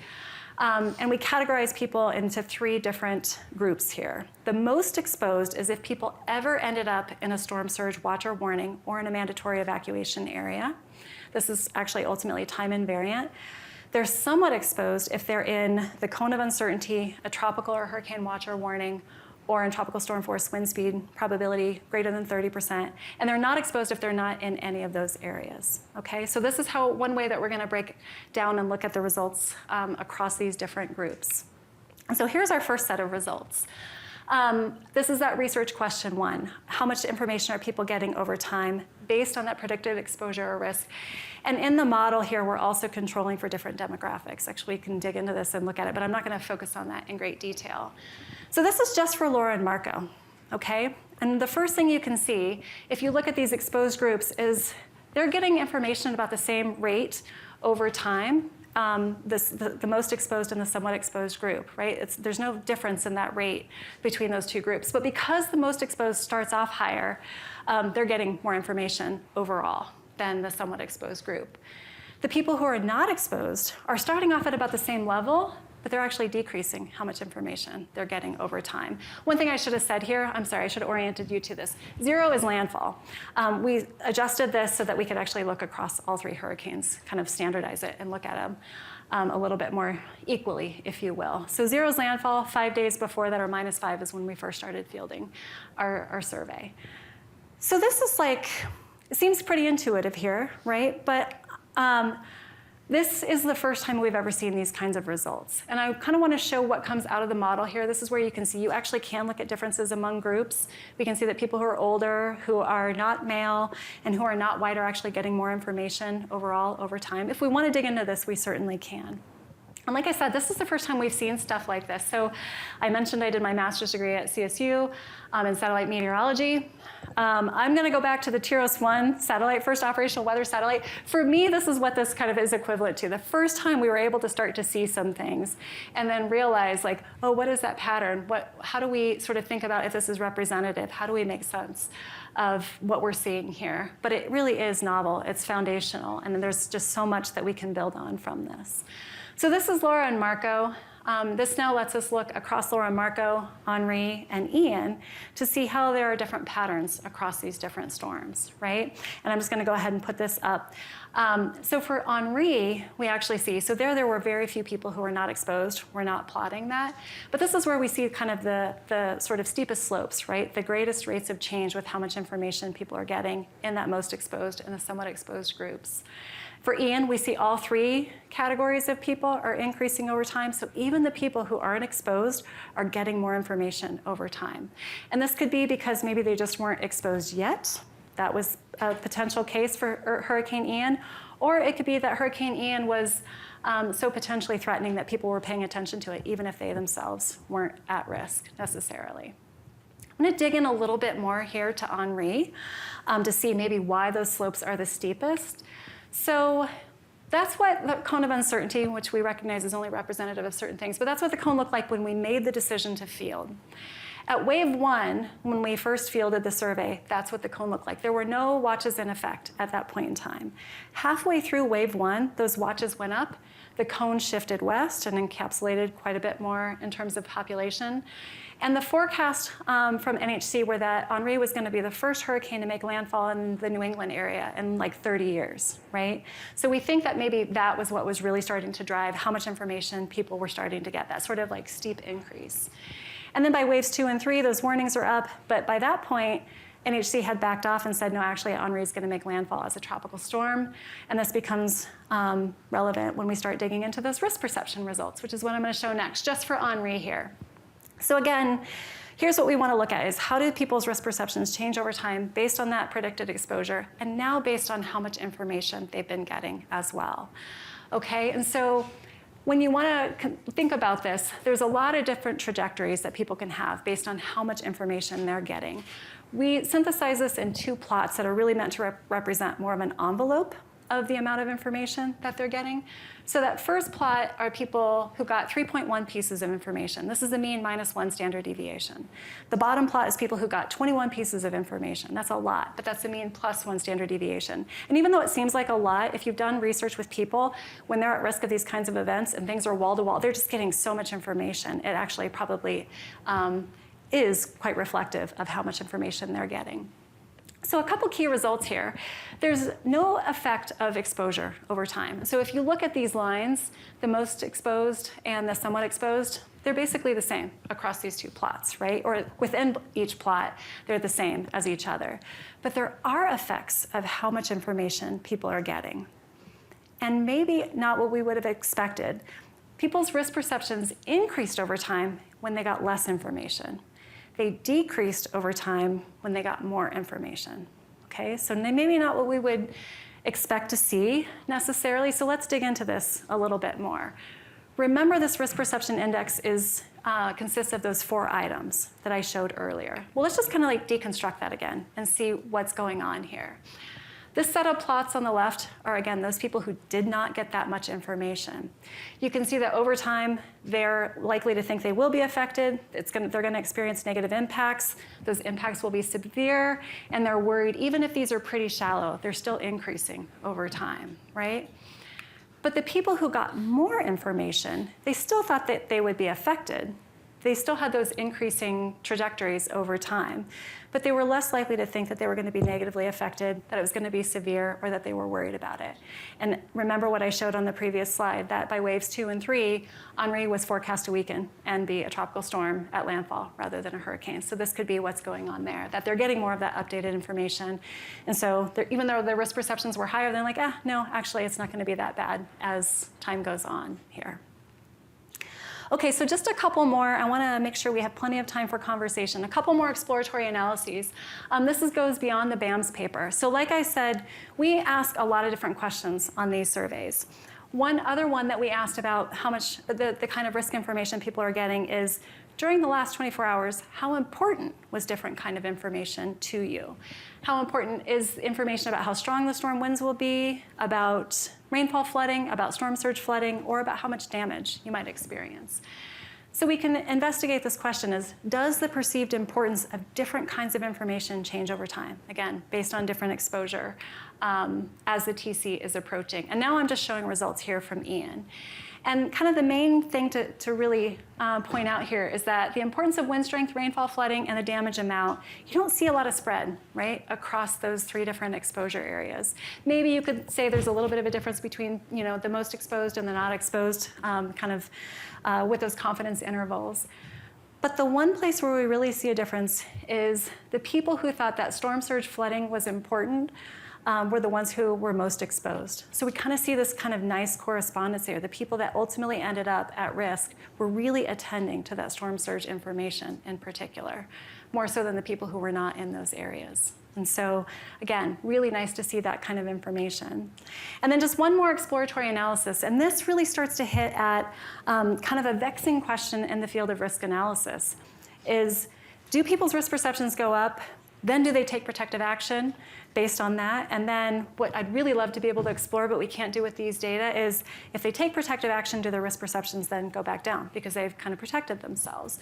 B: And we categorize people into 3 different groups here. The most exposed is if people ever ended up in a storm surge watch or warning or in a mandatory evacuation area. This is actually ultimately time invariant. They're somewhat exposed if they're in the cone of uncertainty, a tropical or hurricane watch or warning, or in tropical storm force wind speed probability greater than 30%. And they're not exposed if they're not in any of those areas. Okay, so this is one way that we're going to break down and look at the results across these different groups. And so here's our first set of results. This is that research question 1. How much information are people getting over time based on that predicted exposure or risk? And in the model here, we're also controlling for different demographics. Actually, we can dig into this and look at it, but I'm not going to focus on that in great detail. So this is just for Laura and Marco, okay? And the first thing you can see, if you look at these exposed groups, is they're getting information about the same rate over time, the most exposed and the somewhat exposed group, right? There's no difference in that rate between those 2 groups. But because the most exposed starts off higher, they're getting more information overall than the somewhat exposed group. The people who are not exposed are starting off at about the same level, but they're actually decreasing how much information they're getting over time. One thing I should have said here, I'm sorry, I should have oriented you to this. 0 is landfall. We adjusted this so that we could actually look across all 3 hurricanes, kind of standardize it and look at them a little bit more equally, if you will. So 0 is landfall. 5 days before that, or -5, is when we first started fielding our survey. So this is like, it seems pretty intuitive here, right? But this is the first time we've ever seen these kinds of results. And I kind of want to show what comes out of the model here. This is where you can see you actually can look at differences among groups. We can see that people who are older, who are not male, and who are not white are actually getting more information overall over time. If we want to dig into this, we certainly can. And like I said, this is the first time we've seen stuff like this. So I mentioned I did my master's degree at CSU in satellite meteorology. I'm going to go back to the TIROS-1 satellite, first operational weather satellite. For me, this is what this kind of is equivalent to. The first time we were able to start to see some things and then realize, like, oh, what is that pattern? How do we sort of think about if this is representative? How do we make sense of what we're seeing here? But it really is novel. It's foundational. And there's just so much that we can build on from this. So this is Laura and Marco. This now lets us look across Laura and Marco, Henri, and Ian to see how there are different patterns across these different storms, right? And I'm just going to go ahead and put this up. So for Henri, we actually see, so there were very few people who were not exposed. We're not plotting that. But this is where we see kind of the sort of steepest slopes, right? The greatest rates of change with how much information people are getting in that most exposed and the somewhat exposed groups. For Ian, we see all 3 categories of people are increasing over time. So even the people who aren't exposed are getting more information over time. And this could be because maybe they just weren't exposed yet. That was a potential case for Hurricane Ian. Or it could be that Hurricane Ian was so potentially threatening that people were paying attention to it, even if they themselves weren't at risk necessarily. I'm going to dig in a little bit more here to Henri to see maybe why those slopes are the steepest. So that's what the cone of uncertainty, which we recognize is only representative of certain things, but that's what the cone looked like when we made the decision to field. At wave 1, when we first fielded the survey, that's what the cone looked like. There were no watches in effect at that point in time. Halfway through wave 1, those watches went up. The cone shifted west and encapsulated quite a bit more in terms of population. And the forecast from NHC were that Henri was going to be the first hurricane to make landfall in the New England area in like 30 years, right? So we think that maybe that was what was really starting to drive how much information people were starting to get, that sort of like steep increase. And then by waves 2 and 3, those warnings are up. But by that point, NHC had backed off and said, no, actually, Henri is going to make landfall as a tropical storm. And this becomes relevant when we start digging into those risk perception results, which is what I'm going to show next, just for Henri here. So again, here's what we want to look at is how do people's risk perceptions change over time based on that predicted exposure, and now based on how much information they've been getting as well. Okay, and so when you want to think about this, there's a lot of different trajectories that people can have based on how much information they're getting. We synthesize this in 2 plots that are really meant to represent more of an envelope of the amount of information that they're getting. So that first plot are people who got 3.1 pieces of information. This is the mean minus 1 standard deviation. The bottom plot is people who got 21 pieces of information. That's a lot, but that's the mean plus 1 standard deviation. And even though it seems like a lot, if you've done research with people, when they're at risk of these kinds of events and things are wall to wall, they're just getting so much information. It actually probably is quite reflective of how much information they're getting. So a couple key results here. There's no effect of exposure over time. So if you look at these lines, the most exposed and the somewhat exposed, they're basically the same across these two plots, right? Or within each plot, they're the same as each other. But there are effects of how much information people are getting. And maybe not what we would have expected. People's risk perceptions increased over time when they got less information. They decreased over time when they got more information. Okay, so maybe not what we would expect to see necessarily. So let's dig into this a little bit more. Remember, this risk perception index consists of those 4 items that I showed earlier. Well, let's just kind of like deconstruct that again and see what's going on here. This set of plots on the left are, again, those people who did not get that much information. You can see that over time, they're likely to think they will be affected. They're going to experience negative impacts. Those impacts will be severe, and they're worried, even if these are pretty shallow, they're still increasing over time, right? But the people who got more information, they still thought that they would be affected. They still had those increasing trajectories over time, but they were less likely to think that they were going to be negatively affected, that it was going to be severe, or that they were worried about it. And remember what I showed on the previous slide, that by waves 2 and 3, Henri was forecast to weaken and be a tropical storm at landfall rather than a hurricane. So this could be what's going on there, that they're getting more of that updated information. And so even though their risk perceptions were higher, they're like, no, actually, it's not going to be that bad as time goes on here. Okay, so just a couple more. I want to make sure we have plenty of time for conversation. A couple more exploratory analyses. This goes beyond the BAMS paper. So like I said, we ask a lot of different questions on these surveys. One other one that we asked about how much the kind of risk information people are getting is, during the last 24 hours, how important was different kind of information to you? How important is information about how strong the storm winds will be, about rainfall flooding, about storm surge flooding, or about how much damage you might experience? So we can investigate this question as, does the perceived importance of different kinds of information change over time? Again, based on different exposure as the TC is approaching. And now I'm just showing results here from Ian. And kind of the main thing to really point out here is that the importance of wind strength, rainfall, flooding, and the damage amount, you don't see a lot of spread, right, across those 3 different exposure areas. Maybe you could say there's a little bit of a difference between, the most exposed and the not exposed, with those confidence intervals. But the one place where we really see a difference is the people who thought that storm surge flooding was important were the ones who were most exposed. So we kind of see this kind of nice correspondence here. The people that ultimately ended up at risk were really attending to that storm surge information in particular, more so than the people who were not in those areas. And so, again, really nice to see that kind of information. And then just one more exploratory analysis, and this really starts to hit at kind of a vexing question in the field of risk analysis, is, do people's risk perceptions go up? Then do they take protective action based on that? And then what I'd really love to be able to explore, but we can't do with these data, is if they take protective action, do their risk perceptions then go back down because they've kind of protected themselves?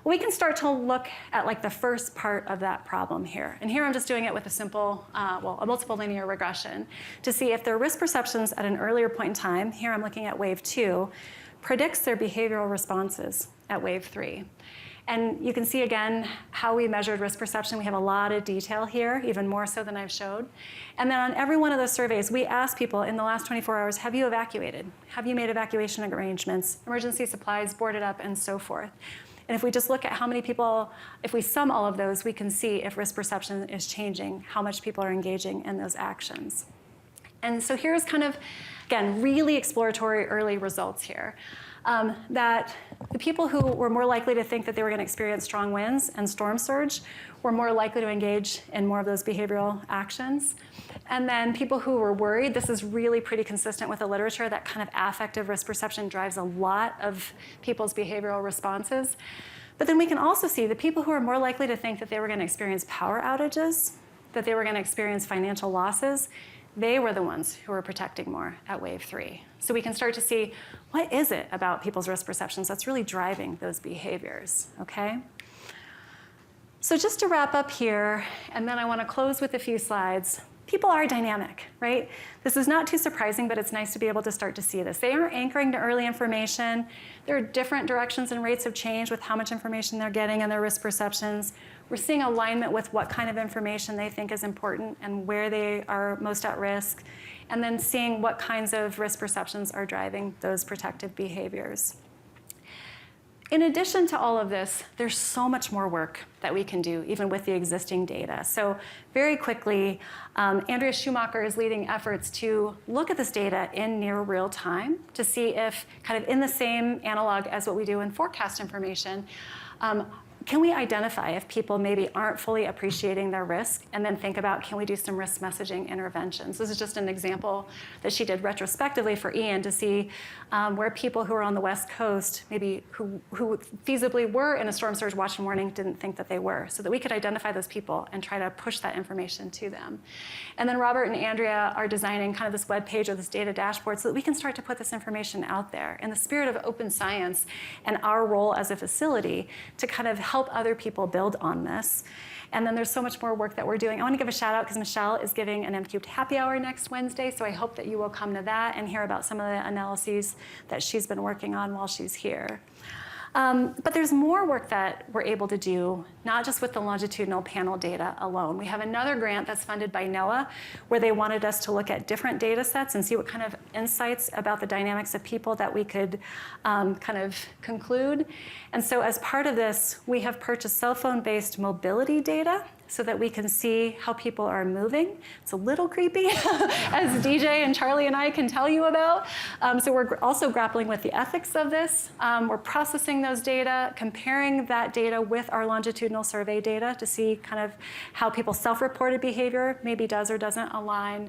B: Well, we can start to look at like the first part of that problem here. And here I'm just doing it with a simple, a multiple linear regression to see if their risk perceptions at an earlier point in time, here I'm looking at wave 2, predicts their behavioral responses at wave 3. And you can see again how we measured risk perception. We have a lot of detail here, even more so than I've showed. And then on every one of those surveys, we asked people in the last 24 hours, have you evacuated? Have you made evacuation arrangements, emergency supplies, boarded up, and so forth? And if we just look at how many people, if we sum all of those, we can see if risk perception is changing, how much people are engaging in those actions. And so here's kind of, again, really exploratory early results here. That the people who were more likely to think that they were going to experience strong winds and storm surge were more likely to engage in more of those behavioral actions. And then people who were worried, this is really pretty consistent with the literature, that kind of affective risk perception drives a lot of people's behavioral responses. But then we can also see the people who are more likely to think that they were going to experience power outages, that they were going to experience financial losses, they were the ones who were protecting more at wave 3. So we can start to see, what is it about people's risk perceptions that's really driving those behaviors, okay? So just to wrap up here, and then I want to close with a few slides. People are dynamic, right? This is not too surprising, but it's nice to be able to start to see this. They are anchoring to early information. There are different directions and rates of change with how much information they're getting and their risk perceptions. We're seeing alignment with what kind of information they think is important and where they are most at risk, and then seeing what kinds of risk perceptions are driving those protective behaviors. In addition to all of this, there's so much more work that we can do, even with the existing data. So very quickly, Andrea Schumacher is leading efforts to look at this data in near real time to see if, kind of in the same analog as what we do in forecast information, can we identify if people maybe aren't fully appreciating their risk, and then think about, can we do some risk messaging interventions? This is just an example that she did retrospectively for Ian to see where people who are on the West Coast, maybe who feasibly were in a storm surge watch and warning, didn't think that they were, so that we could identify those people and try to push that information to them. And then Robert and Andrea are designing kind of this web page or this data dashboard so that we can start to put this information out there in the spirit of open science and our role as a facility to kind of help other people build on this. And then there's so much more work that we're doing. I want to give a shout out because Michelle is giving an M-Cubed happy hour next Wednesday, so I hope that you will come to that and hear about some of the analyses that she's been working on while she's here. But there's more work that we're able to do, not just with the longitudinal panel data alone. We have another grant that's funded by NOAA, where they wanted us to look at different data sets and see what kind of insights about the dynamics of people that we could kind of conclude. And so as part of this, we have purchased cell phone-based mobility data so that we can see how people are moving. It's a little creepy, as DJ and Charlie and I can tell you about. So we're also grappling with the ethics of this. We're processing those data, comparing that data with our longitudinal survey data to see kind of how people's self-reported behavior maybe does or doesn't align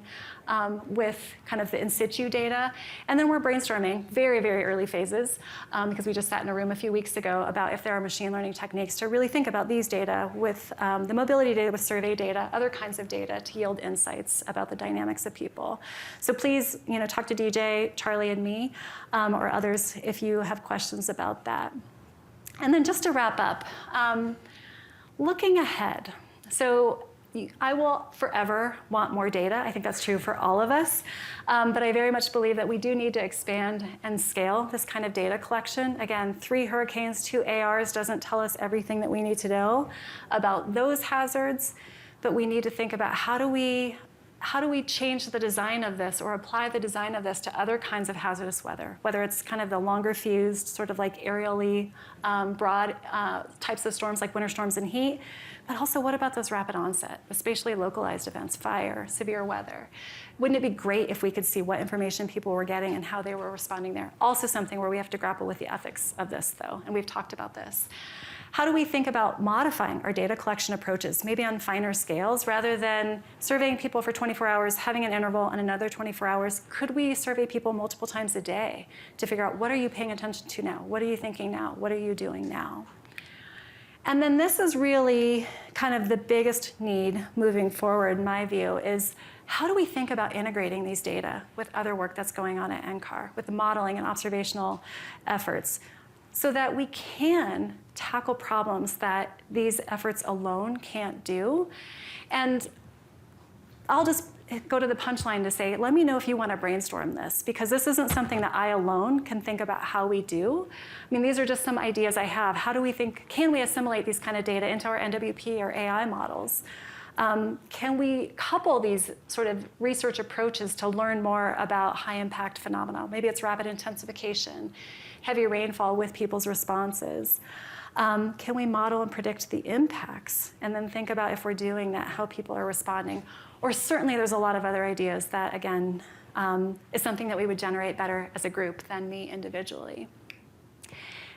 B: with kind of the in situ data. And then we're brainstorming, very, very early phases, because we just sat in a room a few weeks ago about if there are machine learning techniques to really think about these data with the mobility data, with survey data, other kinds of data to yield insights about the dynamics of people. So please, talk to DJ, Charlie, and me, or others if you have questions about that. And then just to wrap up, looking ahead. So I will forever want more data. I think that's true for all of us. But I very much believe that we do need to expand and scale this kind of data collection. Again, 3 hurricanes, 2 ARs doesn't tell us everything that we need to know about those hazards, but we need to think about how do we change the design of this or apply the design of this to other kinds of hazardous weather, whether it's kind of the longer fused, sort of like aerially broad types of storms like winter storms and heat, but also what about those rapid onset, the spatially localized events, fire, severe weather? Wouldn't it be great if we could see what information people were getting and how they were responding there? Also something where we have to grapple with the ethics of this though, and we've talked about this. How do we think about modifying our data collection approaches, maybe on finer scales, rather than surveying people for 24 hours, having an interval and another 24 hours? Could we survey people multiple times a day to figure out what are you paying attention to now? What are you thinking now? What are you doing now? And then this is really kind of the biggest need moving forward, in my view, is how do we think about integrating these data with other work that's going on at NCAR, with the modeling and observational efforts, so that we can tackle problems that these efforts alone can't do. And I'll just go to the punchline to say, let me know if you want to brainstorm this, because this isn't something that I alone can think about how we do. I mean, these are just some ideas I have. How do we think, can we assimilate these kind of data into our NWP or AI models? Can we couple these sort of research approaches to learn more about high impact phenomena? Maybe it's rapid intensification, heavy rainfall with people's responses. Can we model and predict the impacts and then think about, if we're doing that, how people are responding? Or certainly there's a lot of other ideas that, again, is something that we would generate better as a group than me individually.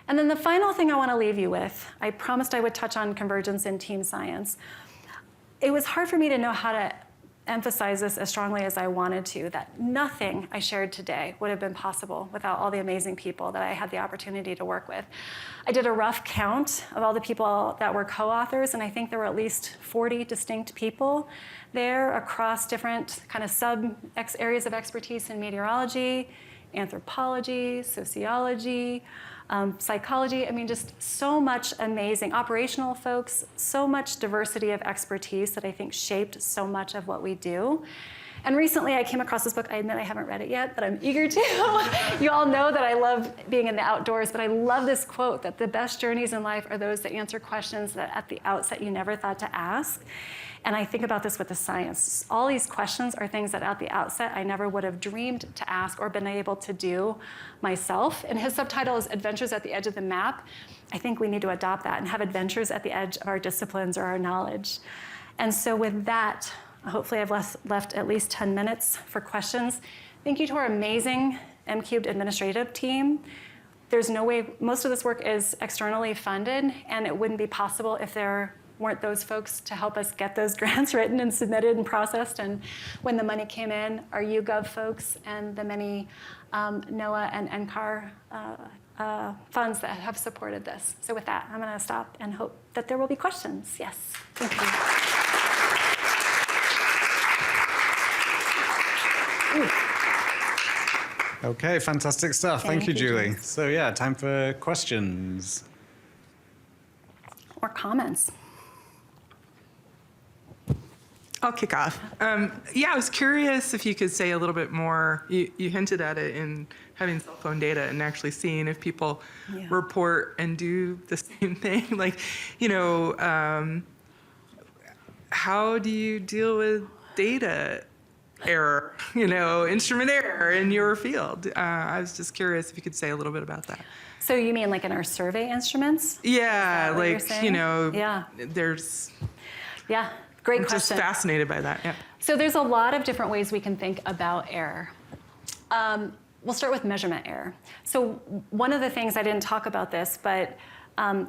B: And then the final thing I want to leave you with, I promised I would touch on convergence in team science. It was hard for me to know how to emphasize this as strongly as I wanted to, that nothing I shared today would have been possible without all the amazing people that I had the opportunity to work with. I did a rough count of all the people that were co-authors, and I think there were at least 40 distinct people there across different kind of areas of expertise in meteorology, anthropology, sociology, psychology. I mean, just so much amazing operational folks, so much diversity of expertise that I think shaped so much of what we do. And recently I came across this book. I admit I haven't read it yet, but I'm eager to. You all know that I love being in the outdoors, but I love this quote that the best journeys in life are those that answer questions that at the outset you never thought to ask. And I think about this with the science. All these questions are things that at the outset I never would have dreamed to ask or been able to do myself. And his subtitle is Adventures at the Edge of the Map. I think we need to adopt that and have adventures at the edge of our disciplines or our knowledge. And so with that, hopefully I've left at least 10 minutes for questions. Thank you to our amazing M-Cubed administrative team. There's no way, most of this work is externally funded, and it wouldn't be possible if there weren't those folks to help us get those grants written and submitted and processed. And when the money came in, our YouGov folks and the many NOAA and NCAR funds that have supported this. So with that, I'm going to stop and hope that there will be questions. Yes, thank you.
A: Okay, fantastic stuff. Thank you, Julie. So yeah, time for questions.
B: Or comments.
C: I'll kick off. Yeah, I was curious if you could say a little bit more. You hinted at it in having cell phone data and actually seeing if people report and do the same thing. Like, you know, how do you deal with data error, you know, instrument error in your field? I was just curious if you could say a little bit about that.
B: So you mean like in our survey instruments?
C: Yeah, like, you know,
B: there's... Yeah. Great question.
C: I'm just fascinated by that, yeah.
B: So there's a lot of different ways we can think about error. We'll start with measurement error. So one of the things, I didn't talk about this, but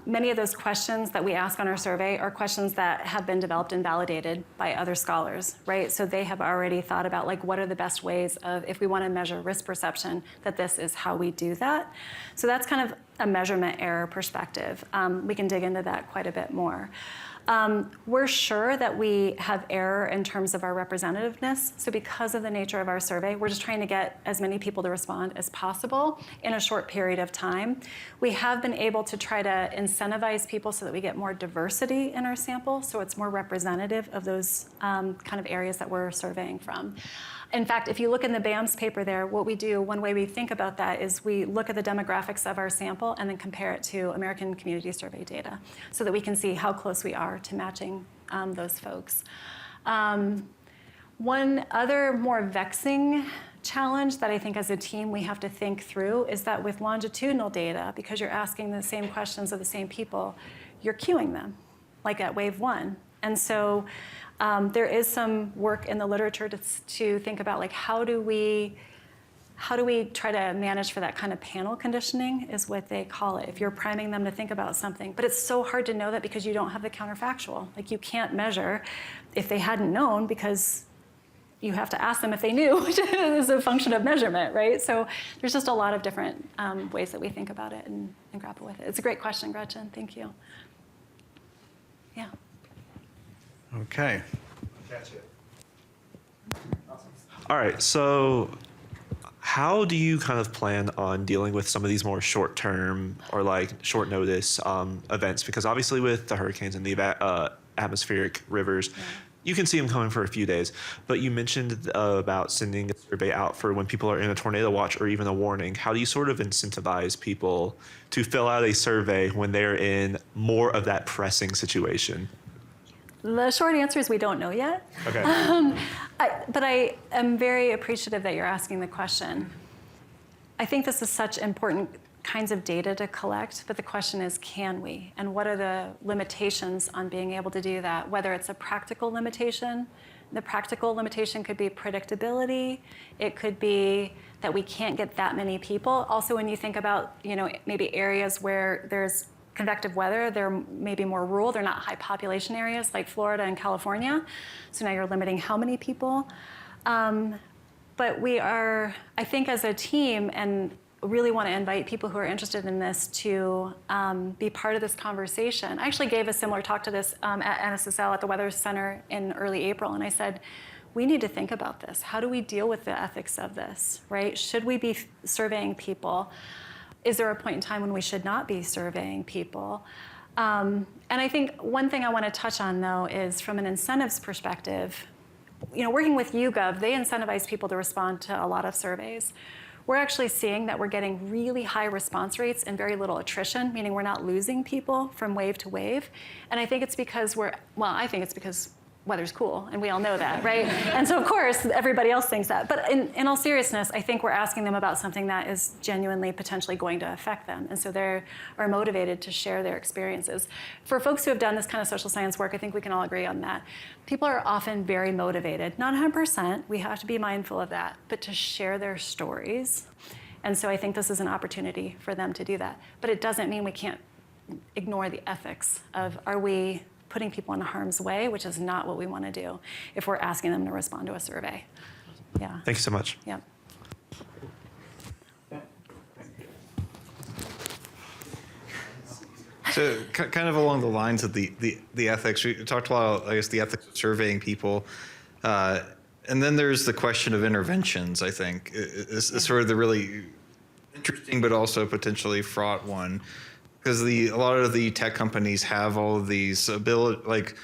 B: many of those questions that we ask on our survey are questions that have been developed and validated by other scholars, right? So they have already thought about like what are the best ways of, if we want to measure risk perception, that this is how we do that. So that's kind of a measurement error perspective. We can dig into that quite a bit more. We're sure that we have error in terms of our representativeness. So because of the nature of our survey, we're just trying to get as many people to respond as possible in a short period of time. We have been able to try to incentivize people so that we get more diversity in our sample, so it's more representative of those kind of areas that we're surveying from. In fact, if you look in the BAMS paper there, what we do, one way we think about that is we look at the demographics of our sample and then compare it to American Community Survey data so that we can see how close we are to matching those folks. One other more vexing challenge that I think as a team we have to think through is that with longitudinal data, because you're asking the same questions of the same people, you're queuing them, like at wave one. And so there is some work in the literature to think about like how do we try to manage for that kind of panel conditioning is what they call it, if you're priming them to think about something. But it's so hard to know that because you don't have the counterfactual. Like you can't measure if they hadn't known because you have to ask them if they knew, which is a function of measurement, right? So there's just a lot of different ways that we think about it and grapple with it. It's a great question, Gretchen. Thank you. Yeah.
A: Okay.
D: All right, so how do you kind of plan on dealing with some of these more short-term or like short notice events? Because obviously with the hurricanes and the atmospheric rivers, you can see them coming for a few days. But you mentioned about sending a survey out for when people are in a tornado watch or even a warning. How do you sort of incentivize people to fill out a survey when they're in more of that pressing situation?
B: The short answer is we don't know yet.
D: Okay.
B: But I am very appreciative that you're asking the question. I think this is such important kinds of data to collect, but the question is, can we? And what are the limitations on being able to do that? Whether it's a practical limitation, the practical limitation could be predictability. It could be that we can't get that many people. Also, when you think about, you know, maybe areas where there's convective weather, they're maybe more rural. They're not high population areas like Florida and California. So now you're limiting how many people. But we are, I think as a team, and really want to invite people who are interested in this to be part of this conversation. I actually gave a similar talk to this at NSSL at the Weather Center in early April, and I said, we need to think about this. How do we deal with the ethics of this, right? Should we be surveying people? Is there a point in time when we should not be surveying people? And I think one thing I want to touch on, though, is from an incentives perspective, working with YouGov, they incentivize people to respond to a lot of surveys. We're actually seeing that we're getting really high response rates and very little attrition, meaning we're not losing people from wave to wave. And I think it's because I think it's because weather's cool, and we all know that, right? And so, of course, everybody else thinks that. But in all seriousness, I think we're asking them about something that is genuinely potentially going to affect them. And so they are motivated to share their experiences. For folks who have done this kind of social science work, I think we can all agree on that. People are often very motivated, not 100%, we have to be mindful of that, but to share their stories. And so I think this is an opportunity for them to do that. But it doesn't mean we can't ignore the ethics of, are we putting people in harm's way, which is not what we want to do if we're asking them to respond to a survey. Yeah.
D: Thank you so much.
B: Yeah.
E: So kind of along the lines of the ethics, we talked a lot about, I guess, the ethics of surveying people. And then there's the question of interventions, I think, is sort of the really interesting but also potentially fraught one. Because a lot of the tech companies have all of these ability, like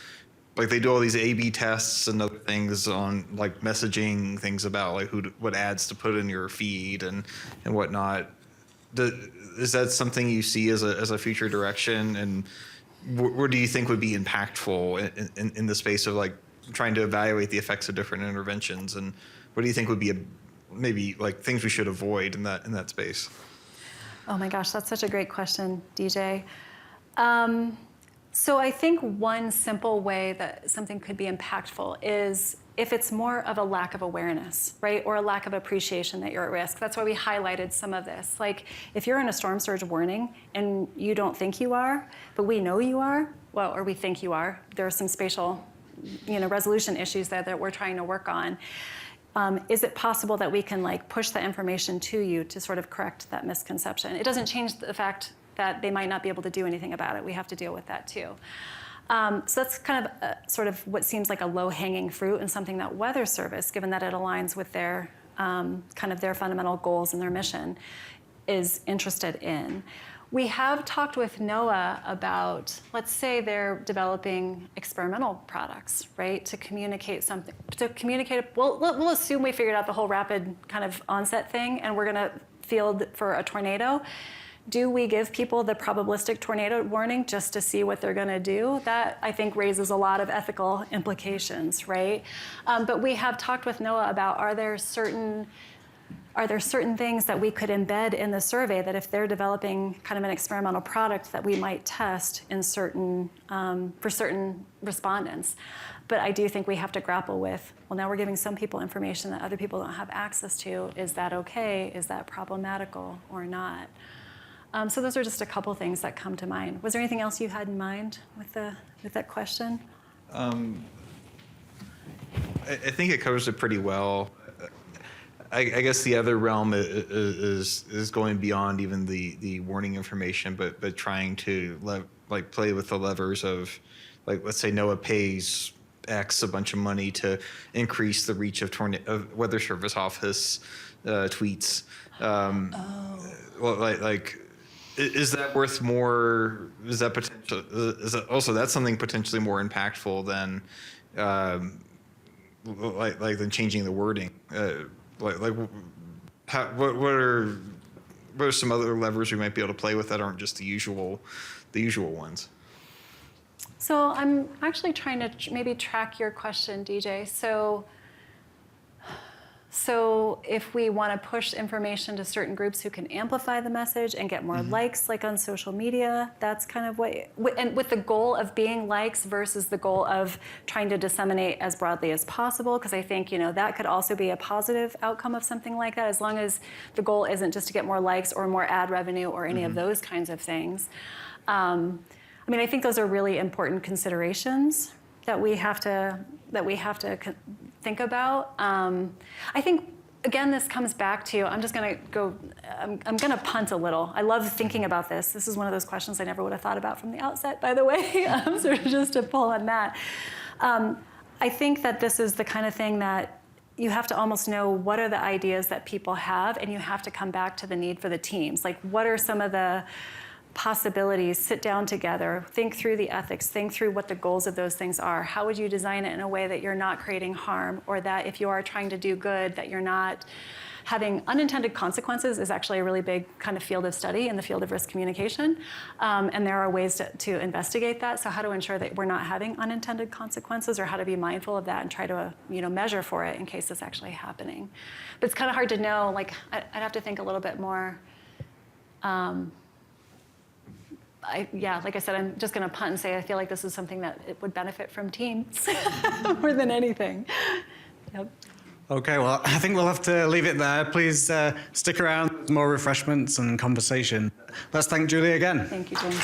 E: they do all these A/B tests and other things on like messaging things about like what ads to put in your feed and whatnot. Is that something you see as a future direction? And where do you think would be impactful in the space of like trying to evaluate the effects of different interventions? And what do you think would be maybe like things we should avoid in that space?
B: Oh my gosh, that's such a great question, DJ. So I think one simple way that something could be impactful is if it's more of a lack of awareness, right? Or a lack of appreciation that you're at risk. That's why we highlighted some of this. Like if you're in a storm surge warning and you don't think you are, but we know you are, well, or we think you are, there are some spatial resolution issues there that we're trying to work on. Is it possible that we can push that information to you to sort of correct that misconception? It doesn't change the fact that they might not be able to do anything about it. We have to deal with that too. So that's kind of sort of what seems like a low-hanging fruit and something that Weather Service, given that it aligns with their kind of their fundamental goals and their mission, is interested in. We have talked with NOAA about, let's say they're developing experimental products, right, to communicate something. We'll assume we figured out the whole rapid kind of onset thing, and we're going to field for a tornado. Do we give people the probabilistic tornado warning just to see what they're going to do? That, I think, raises a lot of ethical implications, right? But we have talked with NOAA about, are there certain things that we could embed in the survey that if they're developing kind of an experimental product that we might test in for certain respondents? But I do think we have to grapple with, well, now we're giving some people information that other people don't have access to. Is that okay? Is that problematical or not? So those are just a couple things that come to mind. Was there anything else you had in mind with that question?
E: I think it covers it pretty well. I guess the other realm is going beyond even the warning information, but trying to play with the levers of, let's say NOAA pays X a bunch of money to increase the reach of Weather Service office tweets. Is that worth more? Is that potential? Is that also that's something potentially more impactful than than changing the wording? What are some other levers we might be able to play with that aren't just the usual ones?
B: So I'm actually trying to maybe track your question, DJ. So if we want to push information to certain groups who can amplify the message and get more likes, like on social media, that's kind of and with the goal of being likes versus the goal of trying to disseminate as broadly as possible, because I think, that could also be a positive outcome of something like that, as long as the goal isn't just to get more likes or more ad revenue or any of those kinds of things. I mean, I think those are really important considerations that we have to think about. I think, again, this comes back to, I'm going to punt a little. I love thinking about this. This is one of those questions I never would have thought about from the outset, by the way, sort of just to pull on that. I think that this is the kind of thing that you have to almost know what are the ideas that people have, and you have to come back to the need for the teams. Like, what are some of the possibilities? Sit down together, think through the ethics, think through what the goals of those things are. How would you design it in a way that you're not creating harm, or that if you are trying to do good, that you're not having unintended consequences is actually a really big kind of field of study in the field of risk communication. And there are ways to investigate that. So how to ensure that we're not having unintended consequences, or how to be mindful of that and try to measure for it in case it's actually happening. But it's kind of hard to know. Like, I'd have to think a little bit more. Like I said, I'm just going to punt and say I feel like this is something that it would benefit from teams more than anything. Yep.
A: Okay, well, I think we'll have to leave it there. Please stick around for more refreshments and conversation. Let's thank Julie again.
B: Thank you, James.